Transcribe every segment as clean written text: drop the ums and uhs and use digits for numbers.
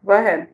Go ahead.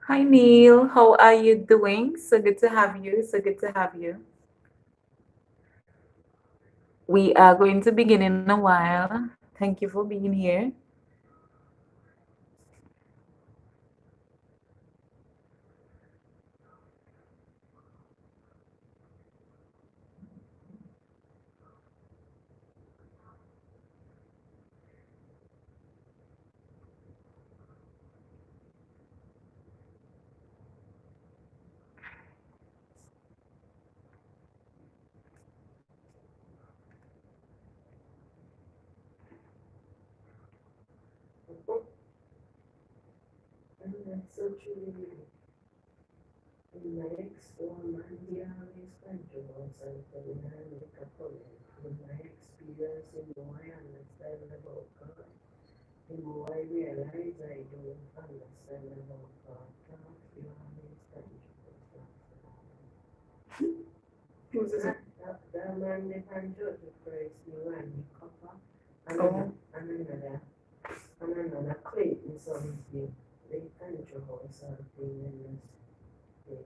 Hi Neil, how are you doing? So good to have you. So good to have you. We are going to begin in a while. Thank you for being here. The man the Pancho praise me when the copper Oh, and another crate in something. They Pancho or something and they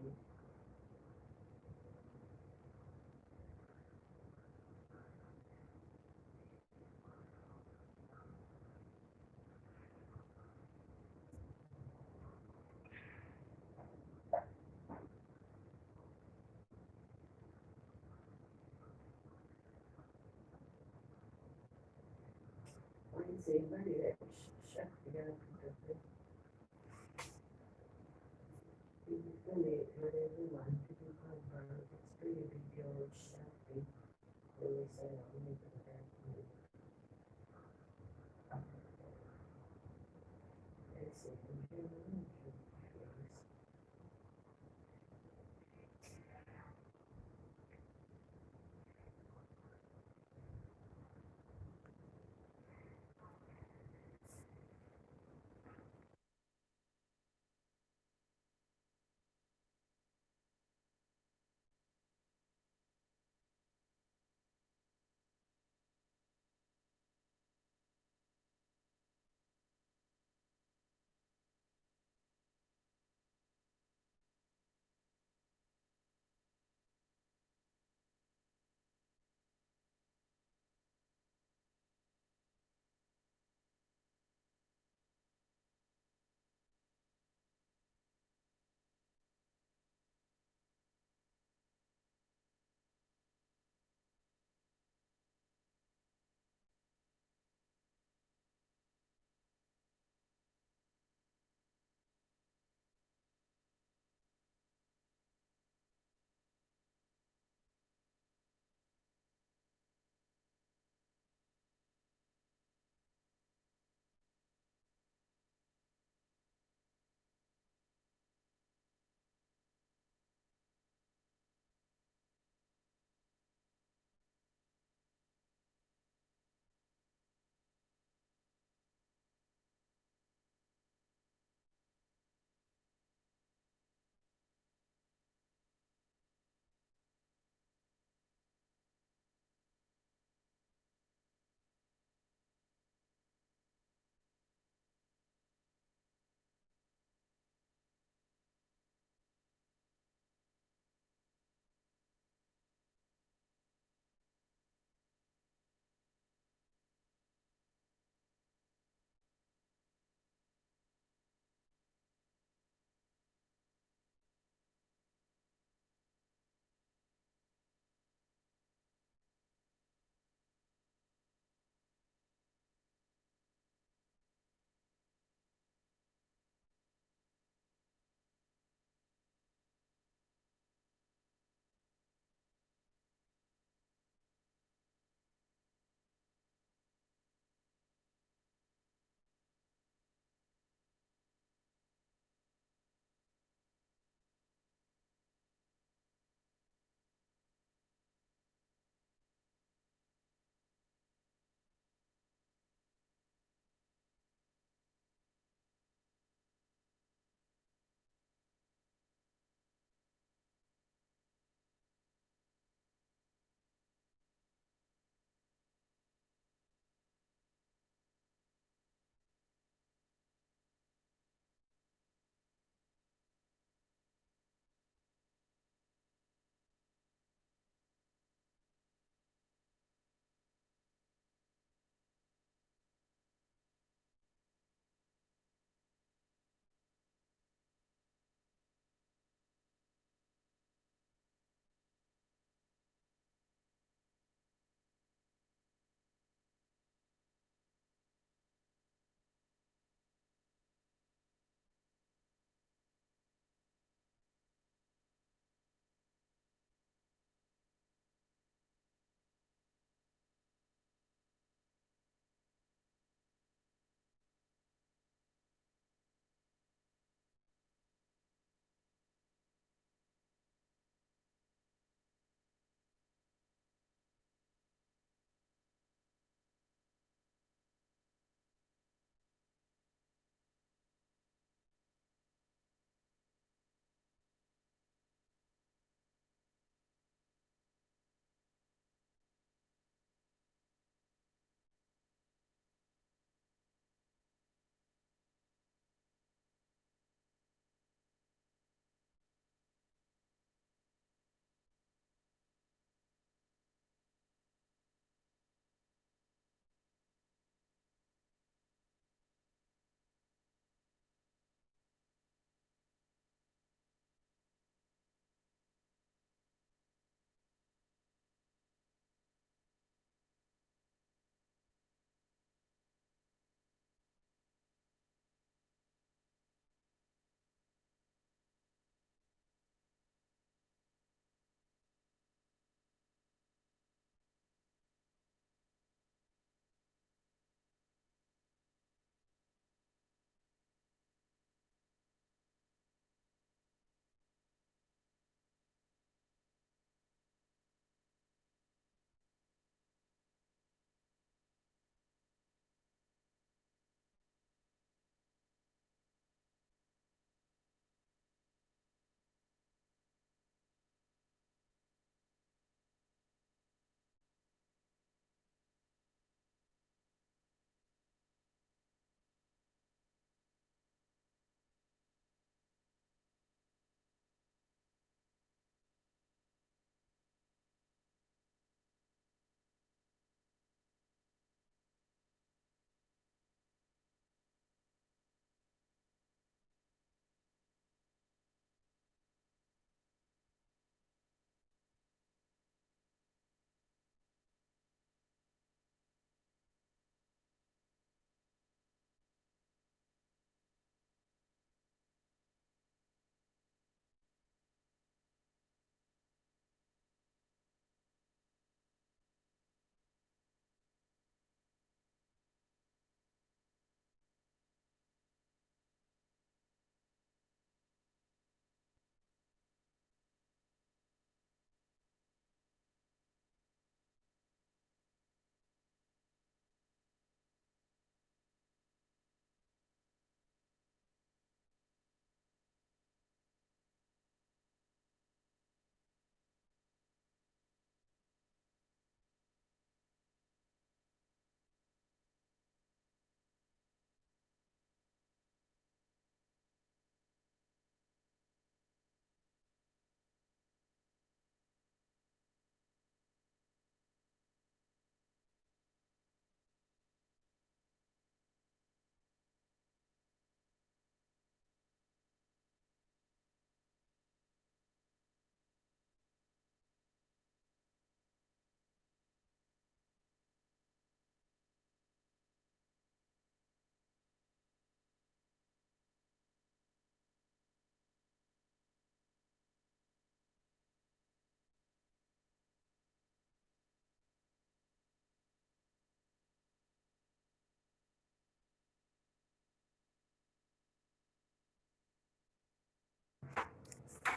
find somebody that shut together to the everyone to be covered. It's pretty big George Shafty. They say I'm going to it's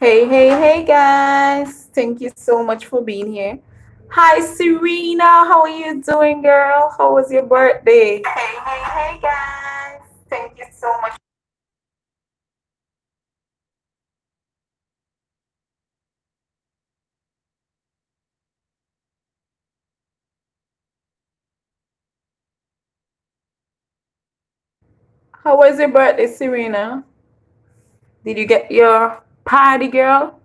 Hey, hey, hey, guys. Thank you so much for being here. Hi, Serena. How are you doing, girl? How was your birthday? Hey, hey, hey, guys. Thank you so much. How was your birthday, Serena? Did you get your party, girl?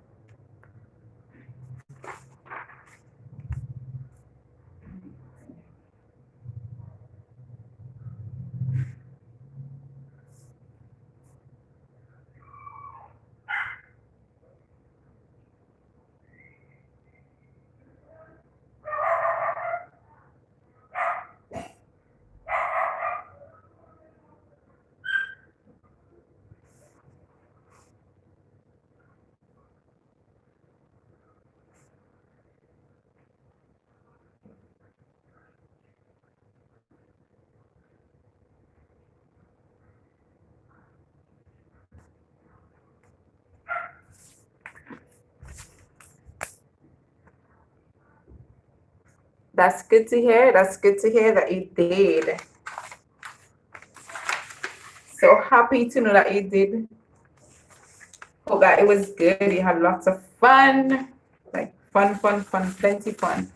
That's good to hear. That's good to hear that you did. So happy to know that you did. Hope that it was good. You had lots of fun. Like fun, fun, fun, plenty fun.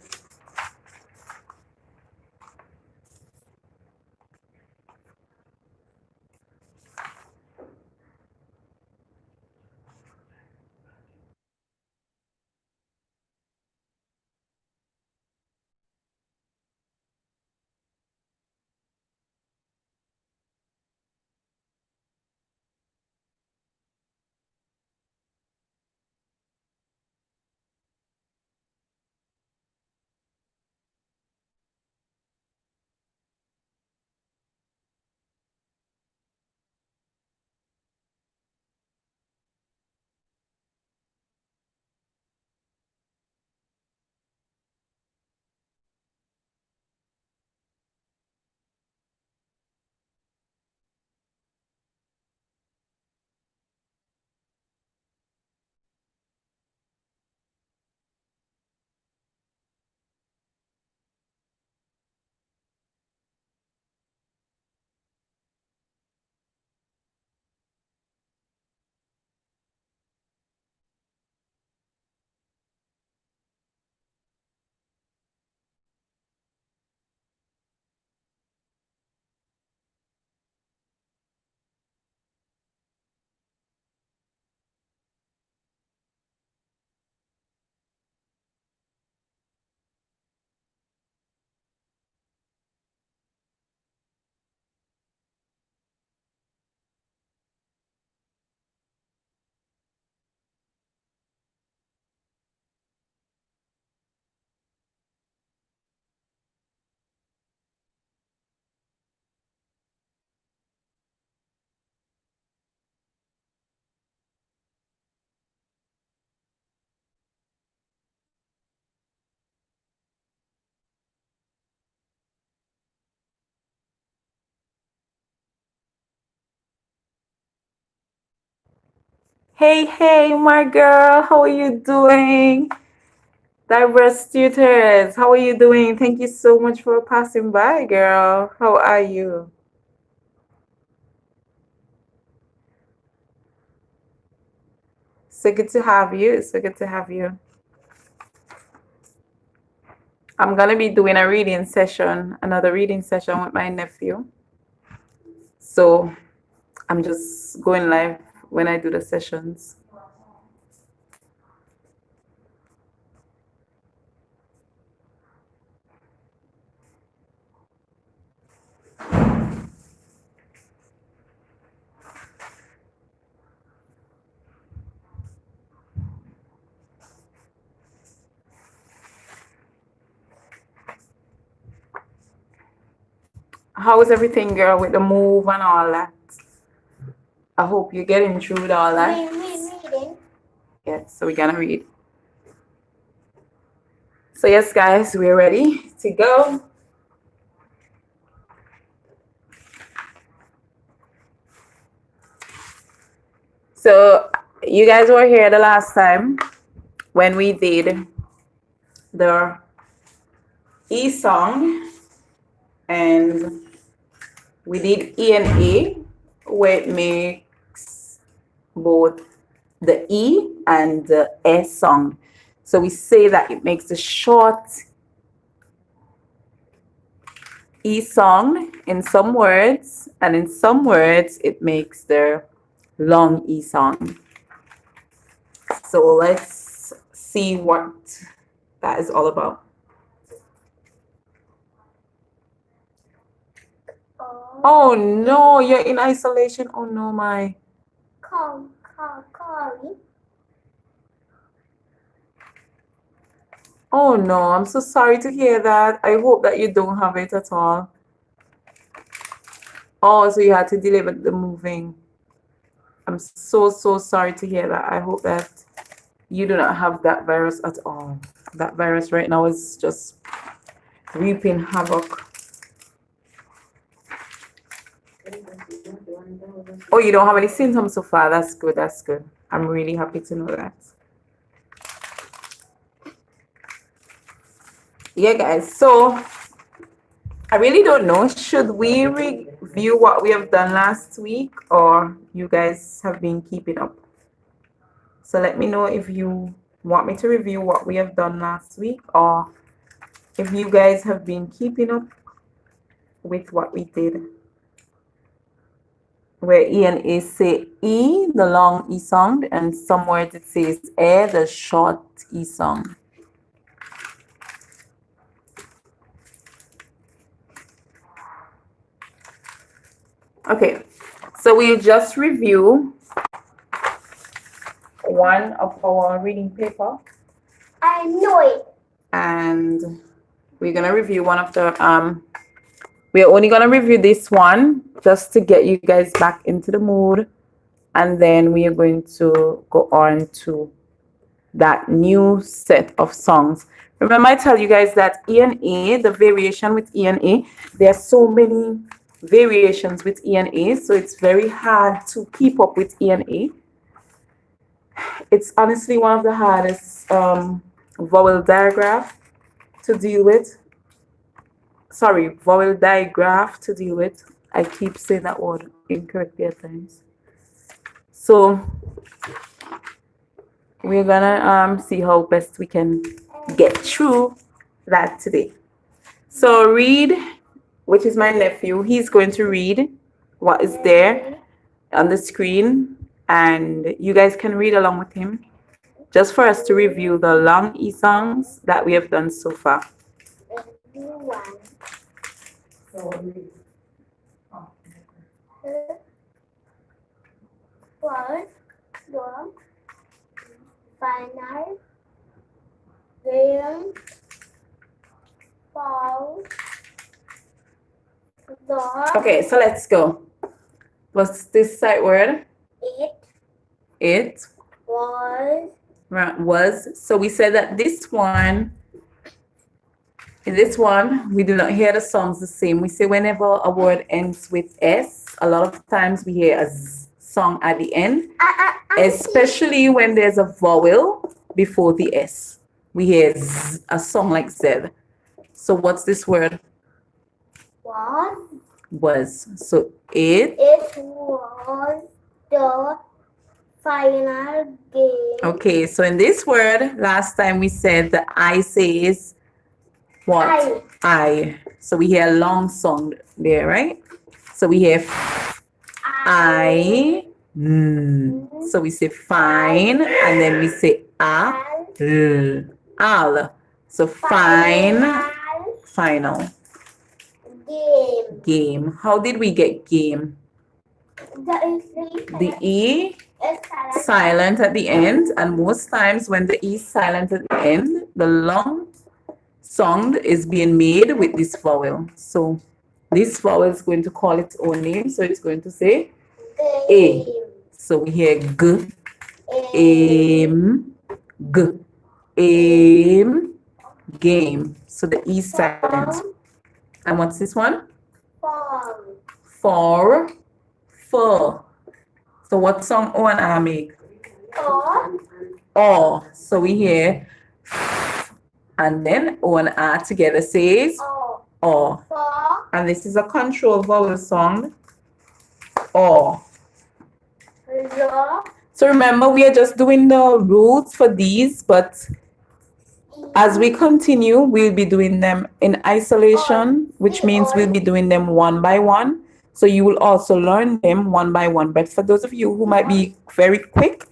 Hey, hey, my girl, how are you doing? Diverse tutors, how are you doing? Thank you so much for passing by, girl. How are you? So good to have you. So good to have you. I'm gonna be doing a reading session, another reading session with my nephew. So I'm just going live when I do the sessions. How is everything, girl, with the move and all that? I hope you're getting through with all that. Yeah, so we're gonna read. So yes, guys, we're ready to go. So You guys were here the last time when we did the E song and we did E and A, where it makes both the E and the S song. So we say that it makes the short E song in some words, and in some words, it makes the long E song. So let's see what that is all about. Oh no, you're in isolation. Oh no, my. Call. Oh no, I'm so sorry to hear that. I hope that you don't have it at all. Oh, so you had to delay with the moving. I'm so sorry to hear that. I hope that you do not have that virus at all. That virus right now is just reaping havoc. Oh, you don't have any symptoms so far. That's good. That's good. I'm really happy to know that. Yeah, guys. So I really don't know. Should we review what we have done last week, or you guys have been keeping up? So let me know if you want me to review what we have done last week, or if you guys have been keeping up with what we did. Where E and A say E, the long E sound, and some words it says A, the short E sound. Okay, so we'll just review one of our reading paper. I know it. And we're gonna review one of the we're only gonna review this one just to get you guys back into the mood, and then we are going to go on to that new set of songs. Remember, I tell you guys that E and A, the variation with E and A, there are so many variations with E and A, so it's very hard to keep up with E and A. It's honestly one of the hardest vowel digraph to deal with. Sorry, vowel digraph to deal with. I keep saying that word incorrectly at times. So we're gonna see how best we can get through that today. So Reid, which is my nephew, he's going to read what is there on the screen, and you guys can read along with him, just for us to review the long E songs that we have done so far. One, one, final, game, fall, door, Okay, so let's go. What's this sight word? it It was, was. So we said that in this one, we do not hear the sounds the same. We say whenever a word ends with S, a lot of times we hear a Z song at the end, especially when there's a vowel before the S. We hear Z, a song like Z. So what's this word? was, Was. So it. it was the final game. Okay, so in this word, last time we said the I says what? I. So we hear a long sound there, right? So we hear I. So we say fine, and then we say al. So fine, final. Game. How did we get game? The E silent at the end, and most times when the E is silent at the end, the long sound is being made with this vowel. So this vowel is going to call its own name, so it's going to say A. So we hear G, aim, G, aim, game. So the E is silent. And what's this one? For, fur. So what song O and I make? Or. or. So we hear and then O and R together says or. For. And this is a control vowel sound or. Lo. So remember, we are just doing the rules for these, but as we continue, we'll be doing them in isolation, which means we'll be doing them one by one. So you will also learn them one by one. But for those of you who might be very quick,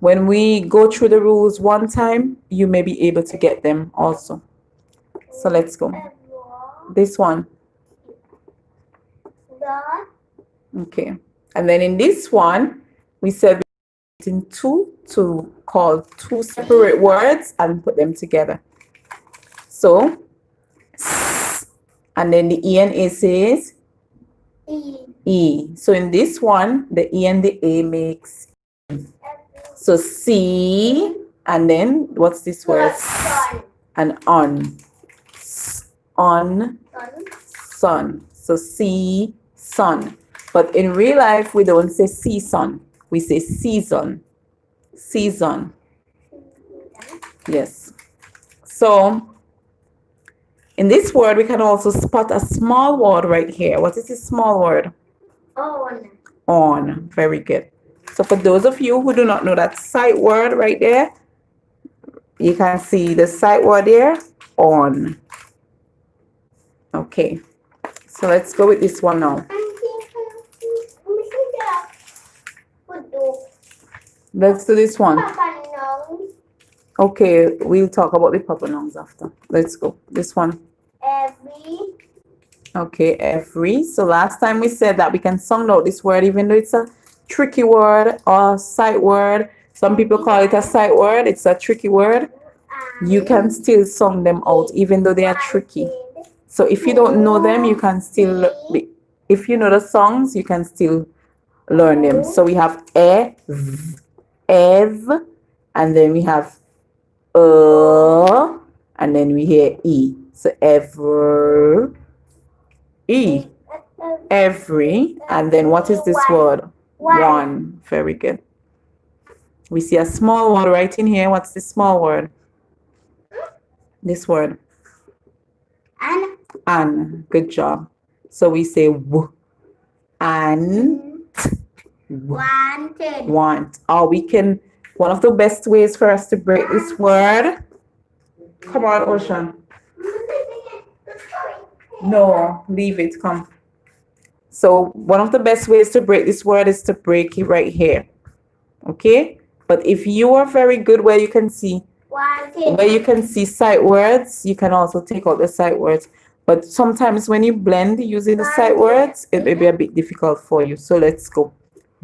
when we go through the rules one time, you may be able to get them also. So let's go. This one. The. Okay. And then in this one, we said in two to call two separate words and put them together. So, and then the E and A says E. E. So in this one, the E and the A makes so C, and then what's this word? Sun. And on. On Sun. sun. So see sun. But in real life, we don't say season. We say season. Season. Yes. So in this word, we can also spot a small word right here. What is this small word? On. On. Very good. So for those of you who do not know that sight word right there, you can see the sight word there, on. Okay. So let's go with this one now. Let's do this one. Okay, we'll talk about the proper nouns after. Let's go. This one. Every. Okay, every. So last time we said that we can sound out this word even though it's a tricky word or sight word. Some people call it a sight word. It's a tricky word. You can still sound them out even though they are tricky. So if you don't know them, you can still be, if you know the songs, you can still learn them. So we have ev, and then we have and then we hear e. So ever, e, every, and then what is this word? One. Very good. We see a small word right in here. What's this small word? This word. An. Good job. So we say w. And wanted. Want. Or we can, one of the best ways for us to break this word. Come on, Ocean. No, leave it. Come. So one of the best ways to break this word is to break it right here. Okay? But if you are very good where you can see sight words, you can also take out the sight words. But sometimes when you blend using the sight words, it may be a bit difficult for you. So let's go.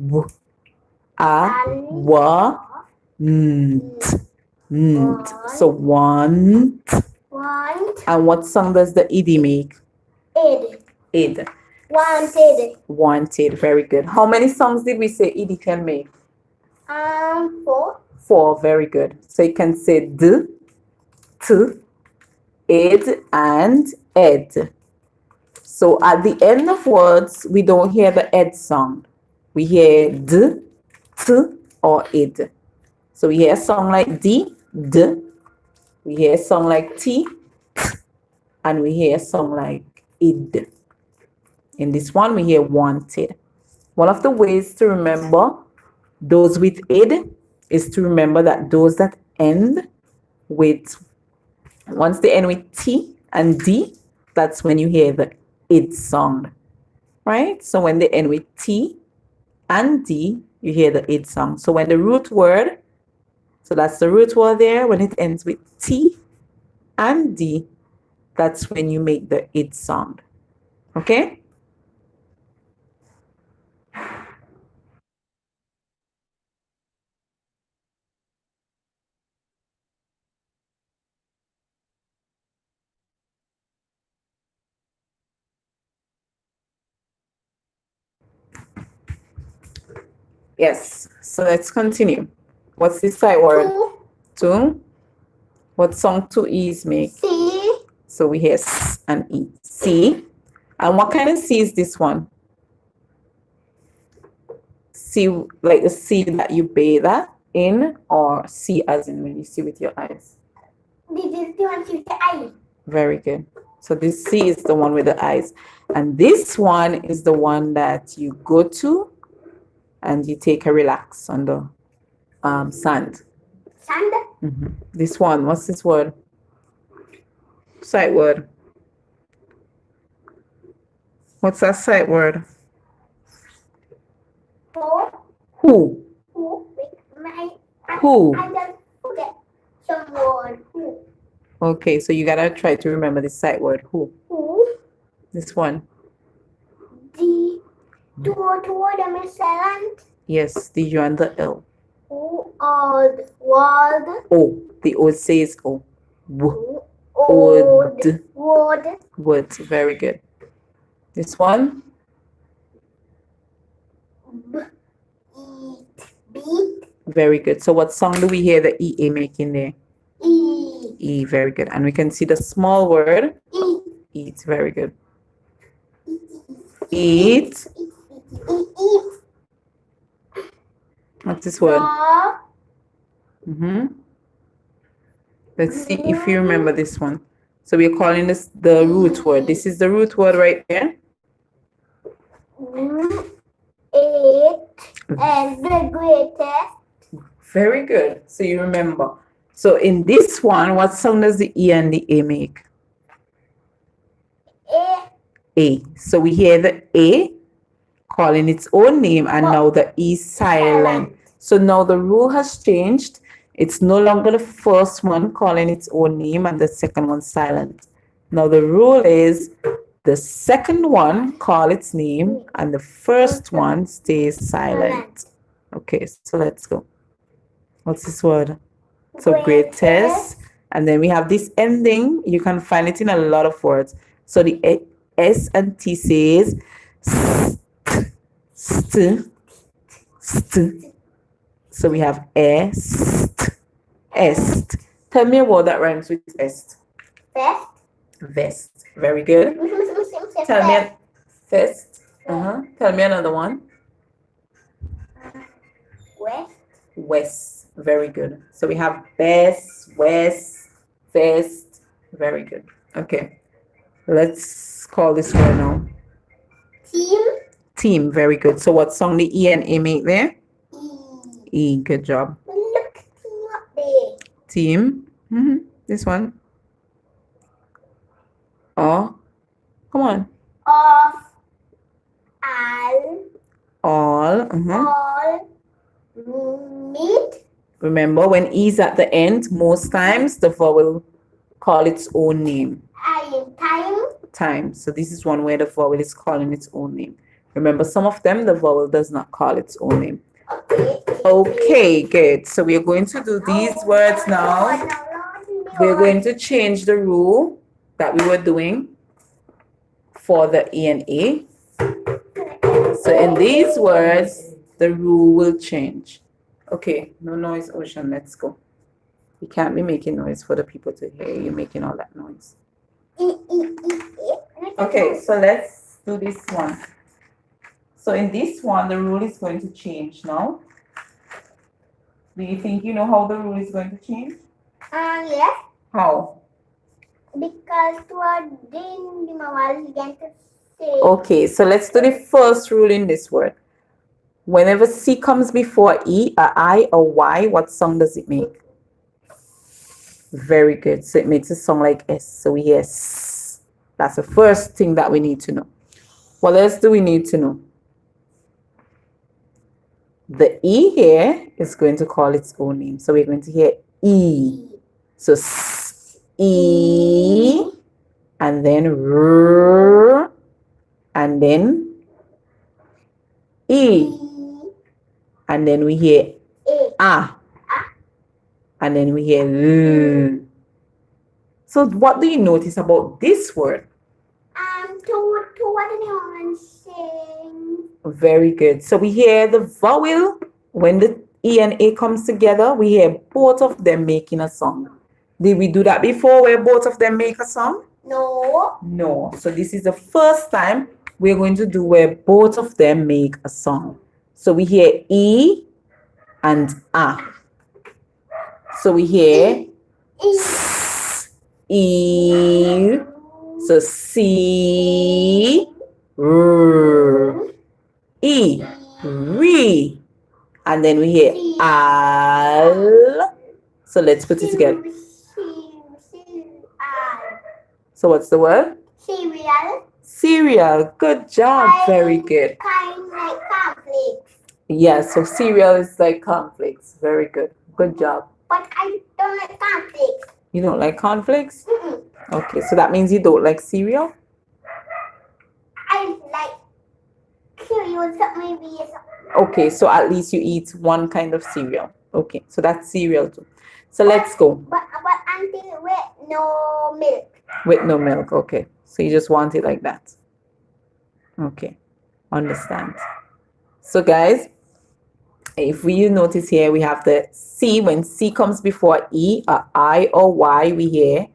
W, a, wa, nt, nt. So want. And what sound does the ed make? Id. Wanted. Wanted. Very good. How many songs did we say ed can make? 4. 4. Very good. So you can say d, t, id, and ed. So at the end of words, we don't hear the ed sound. We hear d, t, or id. So we hear a song like d, d. We hear a song like t, t, and we hear a song like id. In this one, we hear wanted. One of the ways to remember those with id is to remember that those that end with, once they end with T and D, that's when you hear the id sound, right? So when they end with T and D, you hear the id sound. So when the root word, so that's the root word there, when it ends with T and D, that's when you make the id sound, okay? Yes, so let's continue. What's this side word? Two. What song two E's make? C. So we hear S and E. C. And what kind of C is this one? C, like the C that you bathe at? In or see as in when you see with your eyes? This is the one with the eye. Very good. So this C is the one with the eyes. And this one is the one that you go to and you take a relax on the sand. Sand. This one, what's this word? Sight word. What's that sight word? Who? Who? Who? Who? I just forget some word. Who? Okay, so you gotta try to remember the sight word. Who? Who? This one. The two them is silent. Yes, the U and the L. Who? Old. Word. O. The O says O. W. Old. Wood. Wood. Wood. Very good. This one. Eat. Beat. Very good. So what sound do we hear the EA making there? E. E. Very good. And we can see the small word. Eat. Eat. Very good. Eat. Eat. What's this word? Dog. Let's see if you remember this one. So we're calling this the root word. This is the root word right here. Eight. And the greatest. Very good. So you remember. So in this one, what sound does the E and the A make? A. A. So we hear the A calling its own name, and now the E silent. So now the rule has changed. It's no longer the first one calling its own name and the second one silent. Now the rule is the second one call its name and the first one stays silent. Okay, so let's go. What's this word? So greatest. And then we have this ending. You can find it in a lot of words. So the S and T says st, st. So we have est, est. Tell me a word that rhymes with est. Best. Vest. Very good. Tell me fest. Tell me another one. West. West. Very good. So we have best, west, vest. Very good. Okay. Let's call this word now. Team. Team. Very good. So what song the E and A make there? E. E. Good job. Look, team up there. Team. This one. Oh. Come on. Of. All. All. Meet. Remember, when E's at the end, most times the vowel call its own name. Time. Time. So this is one where the vowel is calling its own name. Remember, some of them, the vowel does not call its own name. Okay. Okay, good. So we are going to do these words now. We're going to change the rule that we were doing for the E and A. So in these words, the rule will change. Okay, no noise, Ocean. Let's go. You can't be making noise for the people to hear you making all that noise. Okay, so let's do this one. So in this one, the rule is going to change now. Do you think you know how the rule is going to change? Yes. How? Because toward the mama is going to say. Okay, so let's do the first rule in this word. Whenever C comes before E, a I, a Y, what sound does it make? Very good. So it makes a sound like S. So we hear S. That's the first thing that we need to know. What else do we need to know? The E here is going to call its own name. So we're going to hear E. So S, E, and then R, and then E. And then we hear A. And then we hear L. So what do you notice about this word? To what anyone saying? Very good. So we hear the vowel. When the E and A comes together, we hear both of them making a song. Did we do that before where both of them make a song? No. No. So this is the first time we're going to do where both of them make a song. So we hear E and A. So we hear E. So C. R. E. Re. And then we hear Al. So let's put it together. So what's the word? Cereal. Cereal. Good job. Very good. Kind like cornflakes. Yeah, so cereal is like cornflakes. Very good. Good job. But I don't like cornflakes. You don't like cornflakes? Mm-mm. Okay, so that means you don't like cereal? I like cereal, so maybe it's Okay, so at least you eat one kind of cereal. Okay, so that's cereal too. So let's go. But until with no milk. With no milk, okay. So you just want it like that. Okay, understand. So guys, if you notice here, we have the C. When C comes before E, or I or Y, we hear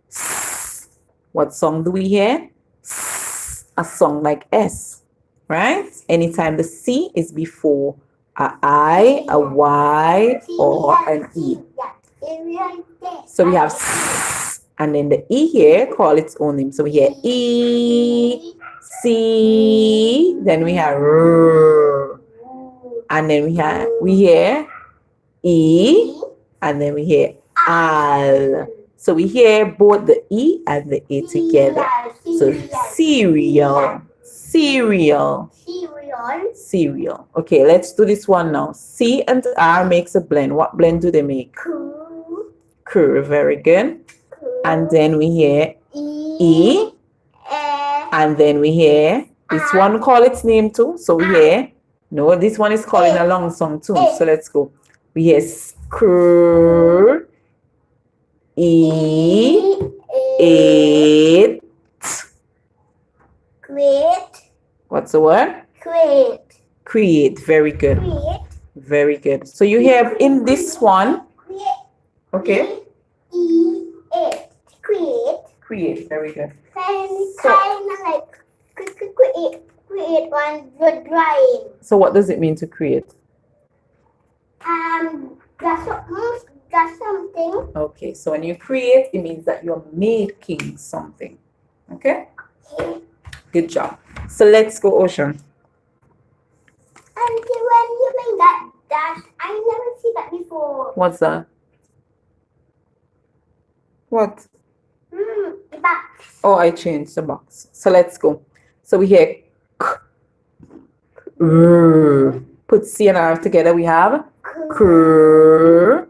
S. What song do we hear? S. A song like S, right? Anytime the C is before a I, a Y, or an E. So we have S, and then the E here, call its own name. So we hear E, C, then we have R. And then we hear E, and then we hear Al. So we hear both the E and the A together. So cereal, cereal, cereal. Okay, let's do this one now. C and R makes a blend. What blend do they make? Cur. Very good. And then we hear E, and then we hear this one call its name too. So we hear. No, this one is calling a long song too. So let's go. We hear screw, E, eight. Create. What's the word? Create. Create. Very good. Create. Very good. So you hear in this one. Okay. Create. Create. Create. Very good. Kind of like create one good drawing. So what does it mean to create? That's something. Okay. So when you create, it means that you're making something. Okay. Good job. So let's go, Ocean. And when you make that dash, I never see that before. What's that? What? The box. Oh, I changed the box. So let's go. So we hear k. R. Put C and R together. We have cr.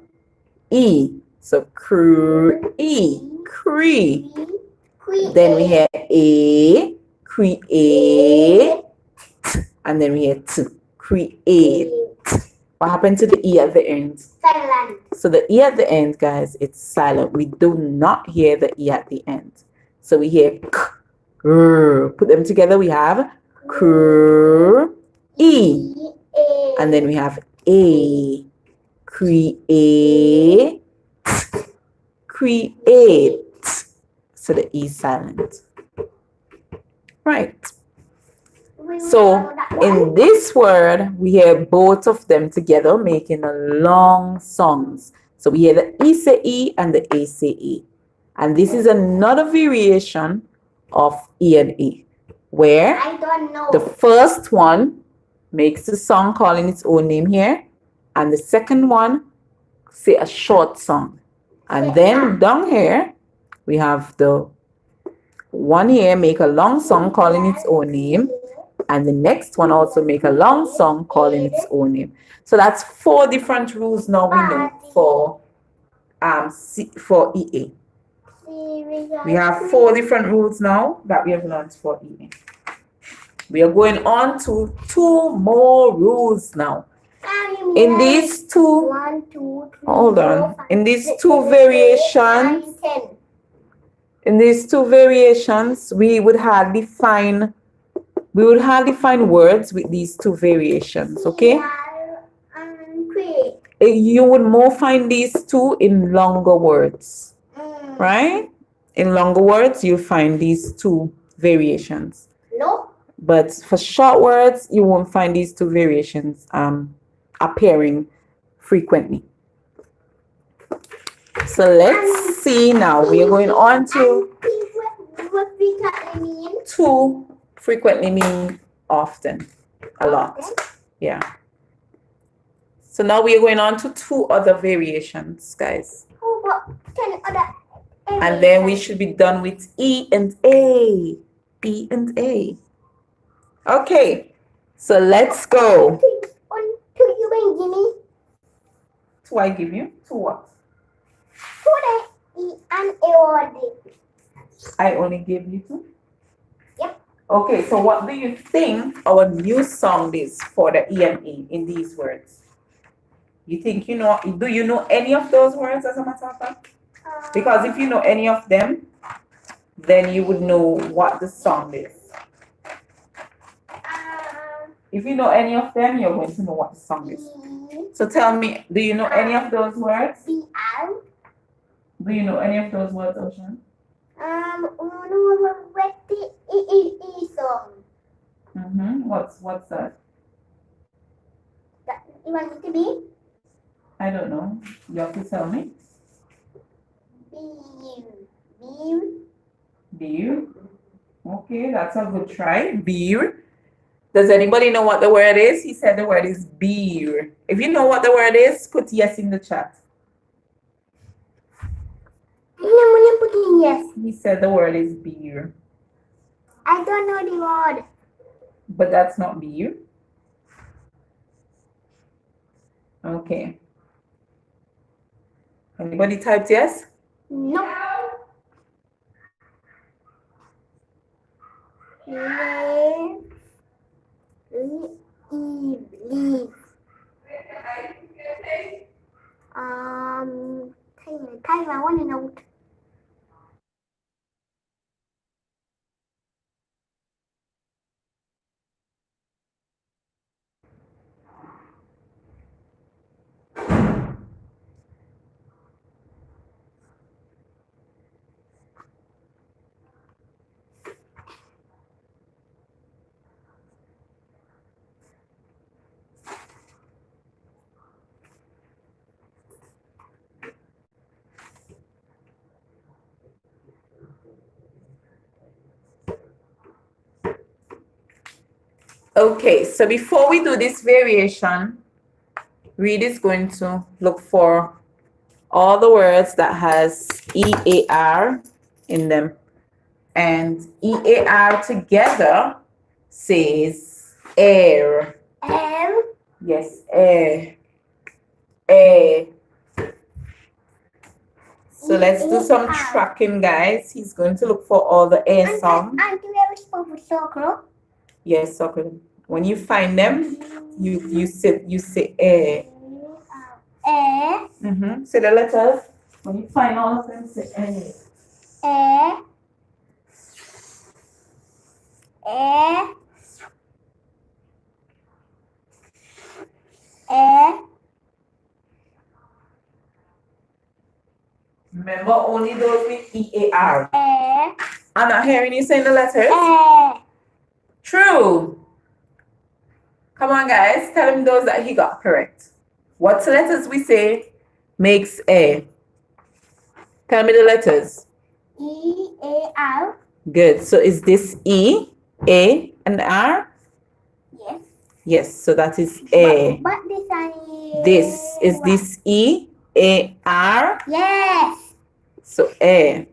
E. So cr. E. Cree. Then we hear A. Create. And then we hear T. Create. What happened to the E at the end? Silent. So the E at the end, guys, it's silent. We do not hear the E at the end. So we hear k. R. Put them together. We have cr. E. And then we have A. Create. Create. So the E is silent. Right. So in this word, we hear both of them together making a long songs. So we hear the E say E and the A say E. And this is another variation of E and E, where I don't know. the first one makes the song calling its own name here, and the second one say a short song. And then down here, we have the one here make a long song calling its own name, and the next one also make a long song calling its own name. So that's 4 different rules now we know for EA. We have 4 different rules now that we have learned for EA. We are going on to 2 more rules now. In these 2, 1, 2, 3, hold 4, on. 5, In these 6, 2 7, 8, variations, 9, 10. in these 2 variations, we would hardly find words with these 2 variations, okay? Create. You would more find these 2 in longer words, right? In longer words, you'll find these 2 variations. No. But for short words, you won't find these 2 variations appearing frequently. So let's see now. We are going on to What frequently mean? two frequently mean often. A lot. Often? Yeah. So now we are going on to two other variations, guys. Oh, what kind of other? And then we should be done with E and A. E and A. Okay. So let's go. To you and Jimmy. Two I give you. Two what? To the E and A or D. I only gave you two? Yep. Okay, so what do you think our new sound is for the E and E in these words? You think you know, do you know any of those words as a matter of fact? Because if you know any of them, then you would know what the sound is. If you know any of them, you're going to know what the song is. So tell me, do you know any of those words? B-R. Do you know any of those words, Ocean? What the E song? What's that? You want it to be? I don't know. You have to tell me. Beer. Beer. Okay, that's a good try. Beer. Does anybody know what the word is? He said the word is beer. If you know what the word is, put yes in the chat. Yes. He said the word is beer. I don't know the word. But that's not beer. Okay. Anybody typed yes? No. Leave. Thay vào one note. Okay, so before we do this variation, Reid is going to look for all the words that has EAR in them. And EAR together says air. Air. Yes, air. Air. So let's do some tracking, guys. He's going to look for all the air sounds. Auntie, where is Papa Soccer? Yes, circle them. When you find them, you say air. Air. Say the letters. When you find all of them, say air. Air. Air. Air. Remember only those with EAR. Air. I'm not hearing you saying the letters. Air. True. Come on, guys. Tell him those that he got correct. What letters we say makes A? Tell me the letters. E-A-R. Good. So is this E, A, and R? Yes. Yes. So that is A. But this one Is this E, A, R? Yes. So A.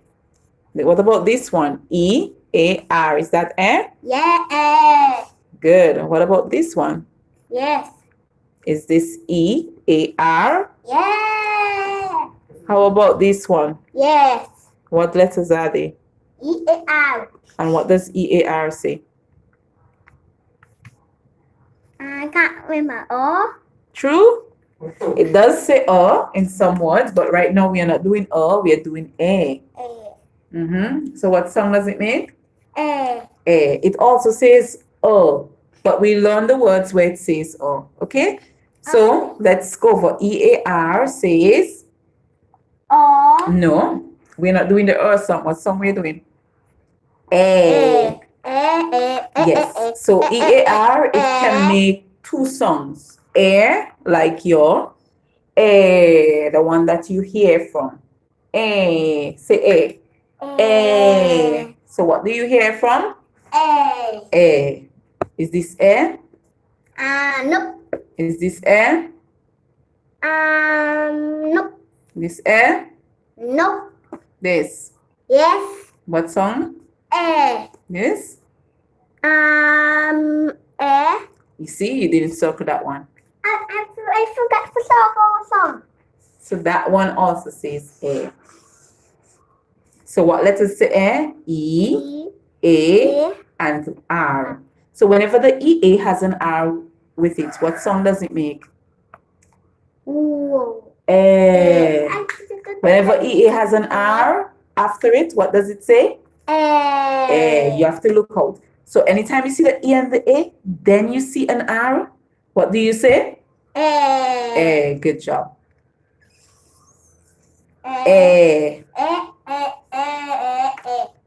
What about this one? E, A, R. Is that A? Yeah. Good. What about this one? Yes. Is this E, A, R? Yeah. How about this one? Yes. What letters are they? E-A-R. And what does EAR say? I can't remember. Oh. True? It does say in some words, but right now we are not doing we are doing A. So what sound does it make? A. A. It also says but we learn the words where it says okay? So let's go for EAR says O. no. We're not doing the song. What song we're doing? A. Yes. So EAR, it can make two songs. Air, like your air, the one that you hear from. A. Say A. A. So what do you hear from? A. A. Is this A? Nope. Is this A? Nope. This A? Nope. This. Yes. What song? A. This? A. You see, you didn't circle that one. I forgot to circle song. So that one also says A. So what letters say A? E, A, and R. So whenever the EA has an R with it, what sound does it make? Ooh. A. Whenever EA has an R after it, what does it say? A. You have to look out. So anytime you see the E and the A, then you see an R, what do you say? A. Good job. A.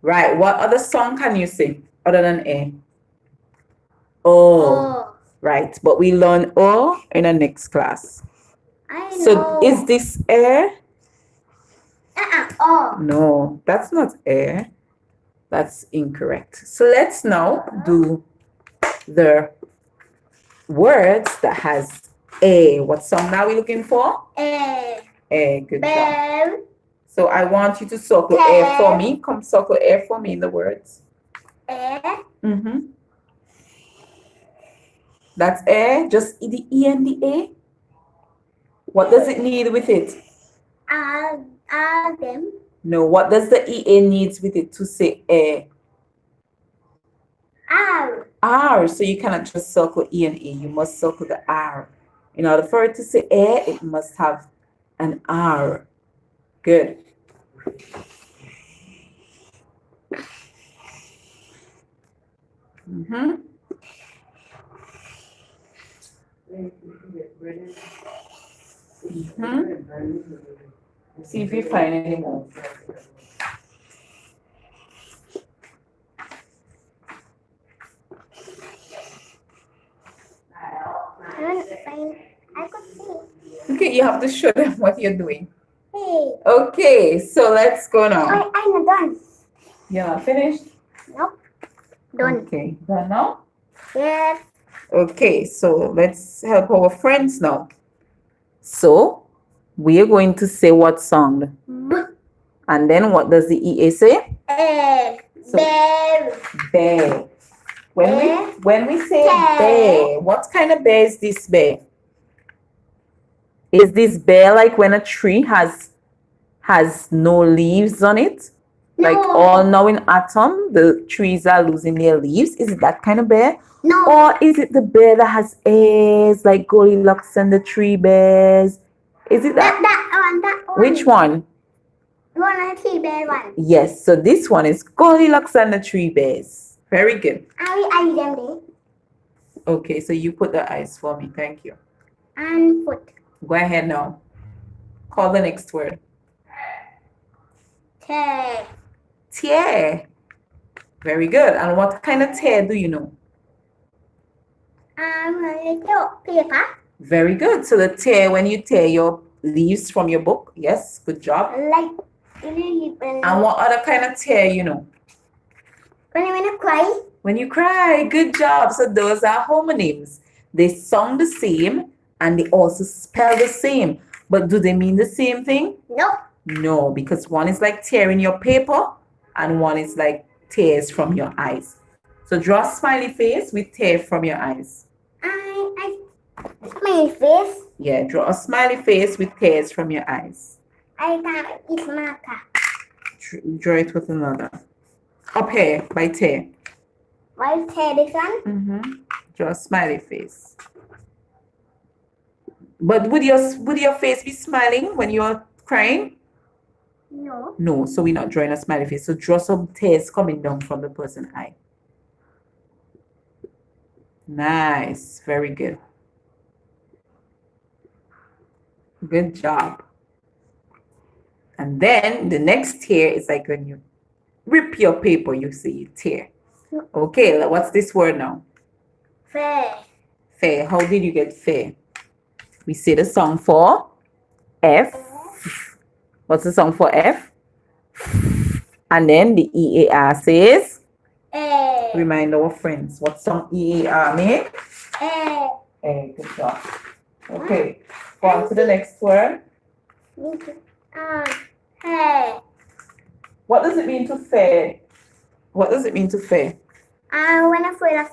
Right. What other song can you sing other than A? O. Right. But we learn O in the next class. So is this A? O. No, that's not A. That's incorrect. So let's now do the words that has A. What song are we looking for? A. A. Good job. Bear. So I want you to circle A for me. Come circle A for me in the words. A. Mm-hmm. That's A. Just the E and the A. What does it need with it? Them. No, what does the EA needs with it to say A? R. R. So you cannot just circle E and A. You must circle the R. In order for it to say A, it must have an R. Good. Mm-hmm. Mm-hmm. See if you find any more. I could see. Okay, you have to show them what you're doing. Hey. Okay, so let's go now. I'm done. You're not finished? Nope. Done. Okay, done now? Yes. Okay, so let's help our friends now. So we are going to say what sound? B. And then what does the EA say? A. So- Bear. Bear. Bear. When we say Bear. bear, what kind of bear is this bear? Is this bear like when a tree has no leaves on it? Like No. all now in autumn, the trees are losing their leaves. Is it that kind of bear? No. Or is it the bear that has ears like Goldilocks and the Three Bears? Is it that? That one. Which one? One and three bear one. Yes, so this one is Goldilocks and the Three Bears. Very good. I them there. Okay, so you put the eyes for me. Thank you. And foot. Go ahead now. Call the next word. Tear. Tear. Very good. And what kind of tear do you know? A little paper. Very good. So the tear, when you tear your leaves from your book. Yes, good job. Like And what other kind of tear you know? when I cry. When you cry. Good job. So those are homonyms. They sound the same and they also spell the same. But do they mean the same thing? Nope. No, because one is like tearing your paper and one is like tears from your eyes. So draw a smiley face with tear from your eyes. My face. Yeah, draw a smiley face with tears from your eyes. I got it's marker. Draw it with another. Up here by tear. Why tear this one? Draw a smiley face. But would your face be smiling when you're crying? No. No, so we're not drawing a smiley face. So draw some tears coming down from the person's eye. Nice. Very good. Good job. And then the next tear is like when you rip your paper, you see you tear. Okay, what's this word now? Fair. Fair. How did you get fair? We say the song for F What's the sound for F? And then the EAR says, remind our friends what sound EAR make? Good job. Okay, go on to the next word. Hair. What does it mean to fair? What does it mean to fair? When afraid of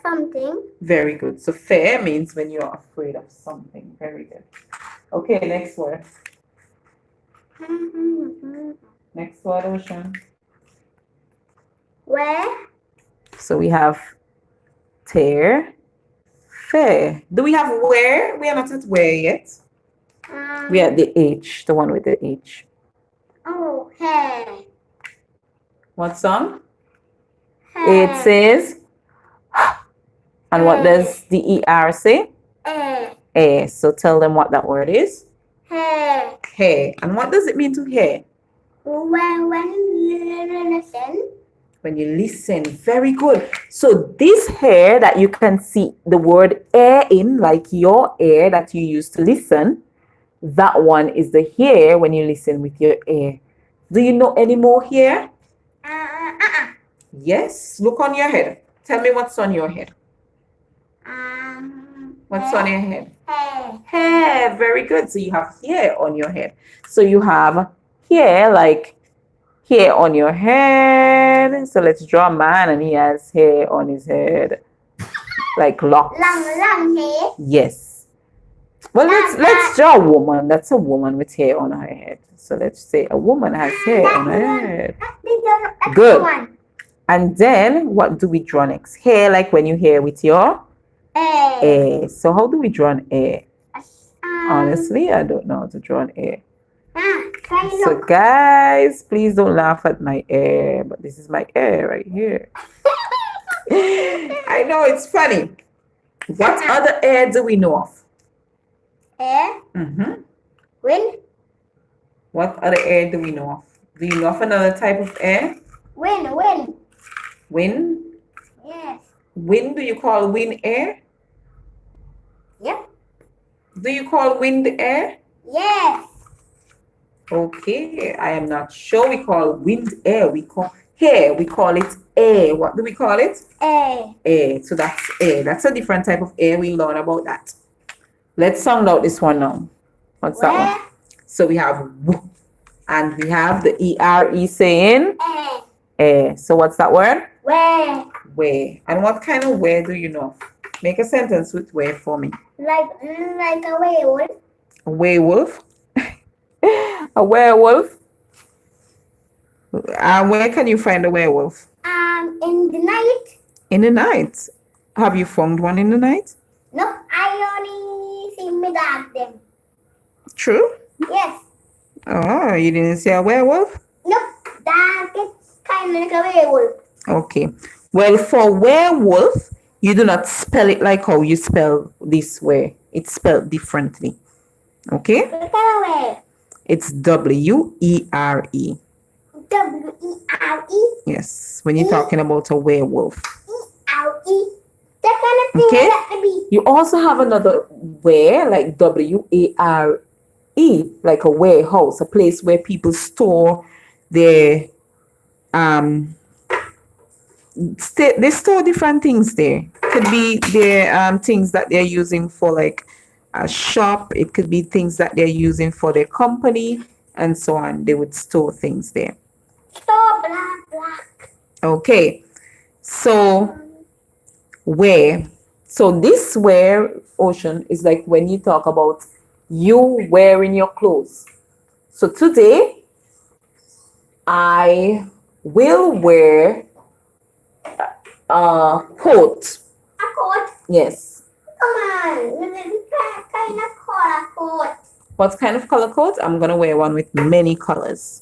something. Very good. So fair means when you're afraid of something. Very good. Okay, next word. Next word, Ocean. Where? So we have tear, fair. Do we have where? We are not at where yet. We are at the H, the one with the H. Oh, hair. What song? Hair. It says, and what does the ER say? So tell them what that word is. Hair. Hair. And what does it mean to hear? When you listen. When you listen. Very good. So this hair that you can see the word air in, like your ear that you use to listen, that one is the hair when you listen with your ear. Do you know any more here? Yes. Look on your head. Tell me what's on your head. What's on your head? Hair. Hair. Very good. So you have hair on your head. So you have hair like hair on your head. So let's draw a man and he has hair on his head. Like locks. Long hair. Yes. Well, let's draw a woman. That's a woman with hair on her head. So let's say a woman has hair on her head. That's Good. the one. And then what do we draw next? Hair like when you hair with your A. So how do we draw an A? Honestly, I don't know how to draw an A. So guys, please don't laugh at my hair, but this is my hair right here. I know it's funny. What other air do we know of? Air. Wind. What other air do we know of? Do you know of another type of air? Wind. Wind? Yes. Wind, do you call wind air? Yep. Do you call wind air? Yes. Okay, I am not sure. We call wind air. We call hair. We call it air. What do we call it? Air. Air. So that's air. That's a different type of air. We learn about that. Let's sound out this one now. What's that one? So we have w, and we have the ERE saying Air. air. So what's that word? Where? Where. And what kind of where do you know? Make a sentence with where for me. Like a werewolf. A werewolf. A werewolf. Where can you find a werewolf? In the night. In the night. Have you found one in the night? No, I only see my dog them. True. Yes. Oh, you didn't see a werewolf? Nope. Dog is kind of like a werewolf. Okay. Well, for werewolf, you do not spell it like how you spell this way. It's spelled differently. Okay? What kind of were? It's WERE. WERE. Yes, when you're talking about a werewolf. ERE. That kind of thing. Okay. That be. You also have another where, like WARE, like a warehouse, a place where people store their they store different things there. Could be their things that they're using for like a shop. It could be things that they're using for their company and so on. They would store things there. Stop, black. Okay, so where? So this wear, Ocean, is like when you talk about you wearing your clothes. So today, I will wear a coat. A coat? Yes. Come on. What kind of color coat? What kind of color coat? I'm gonna wear one with many colors.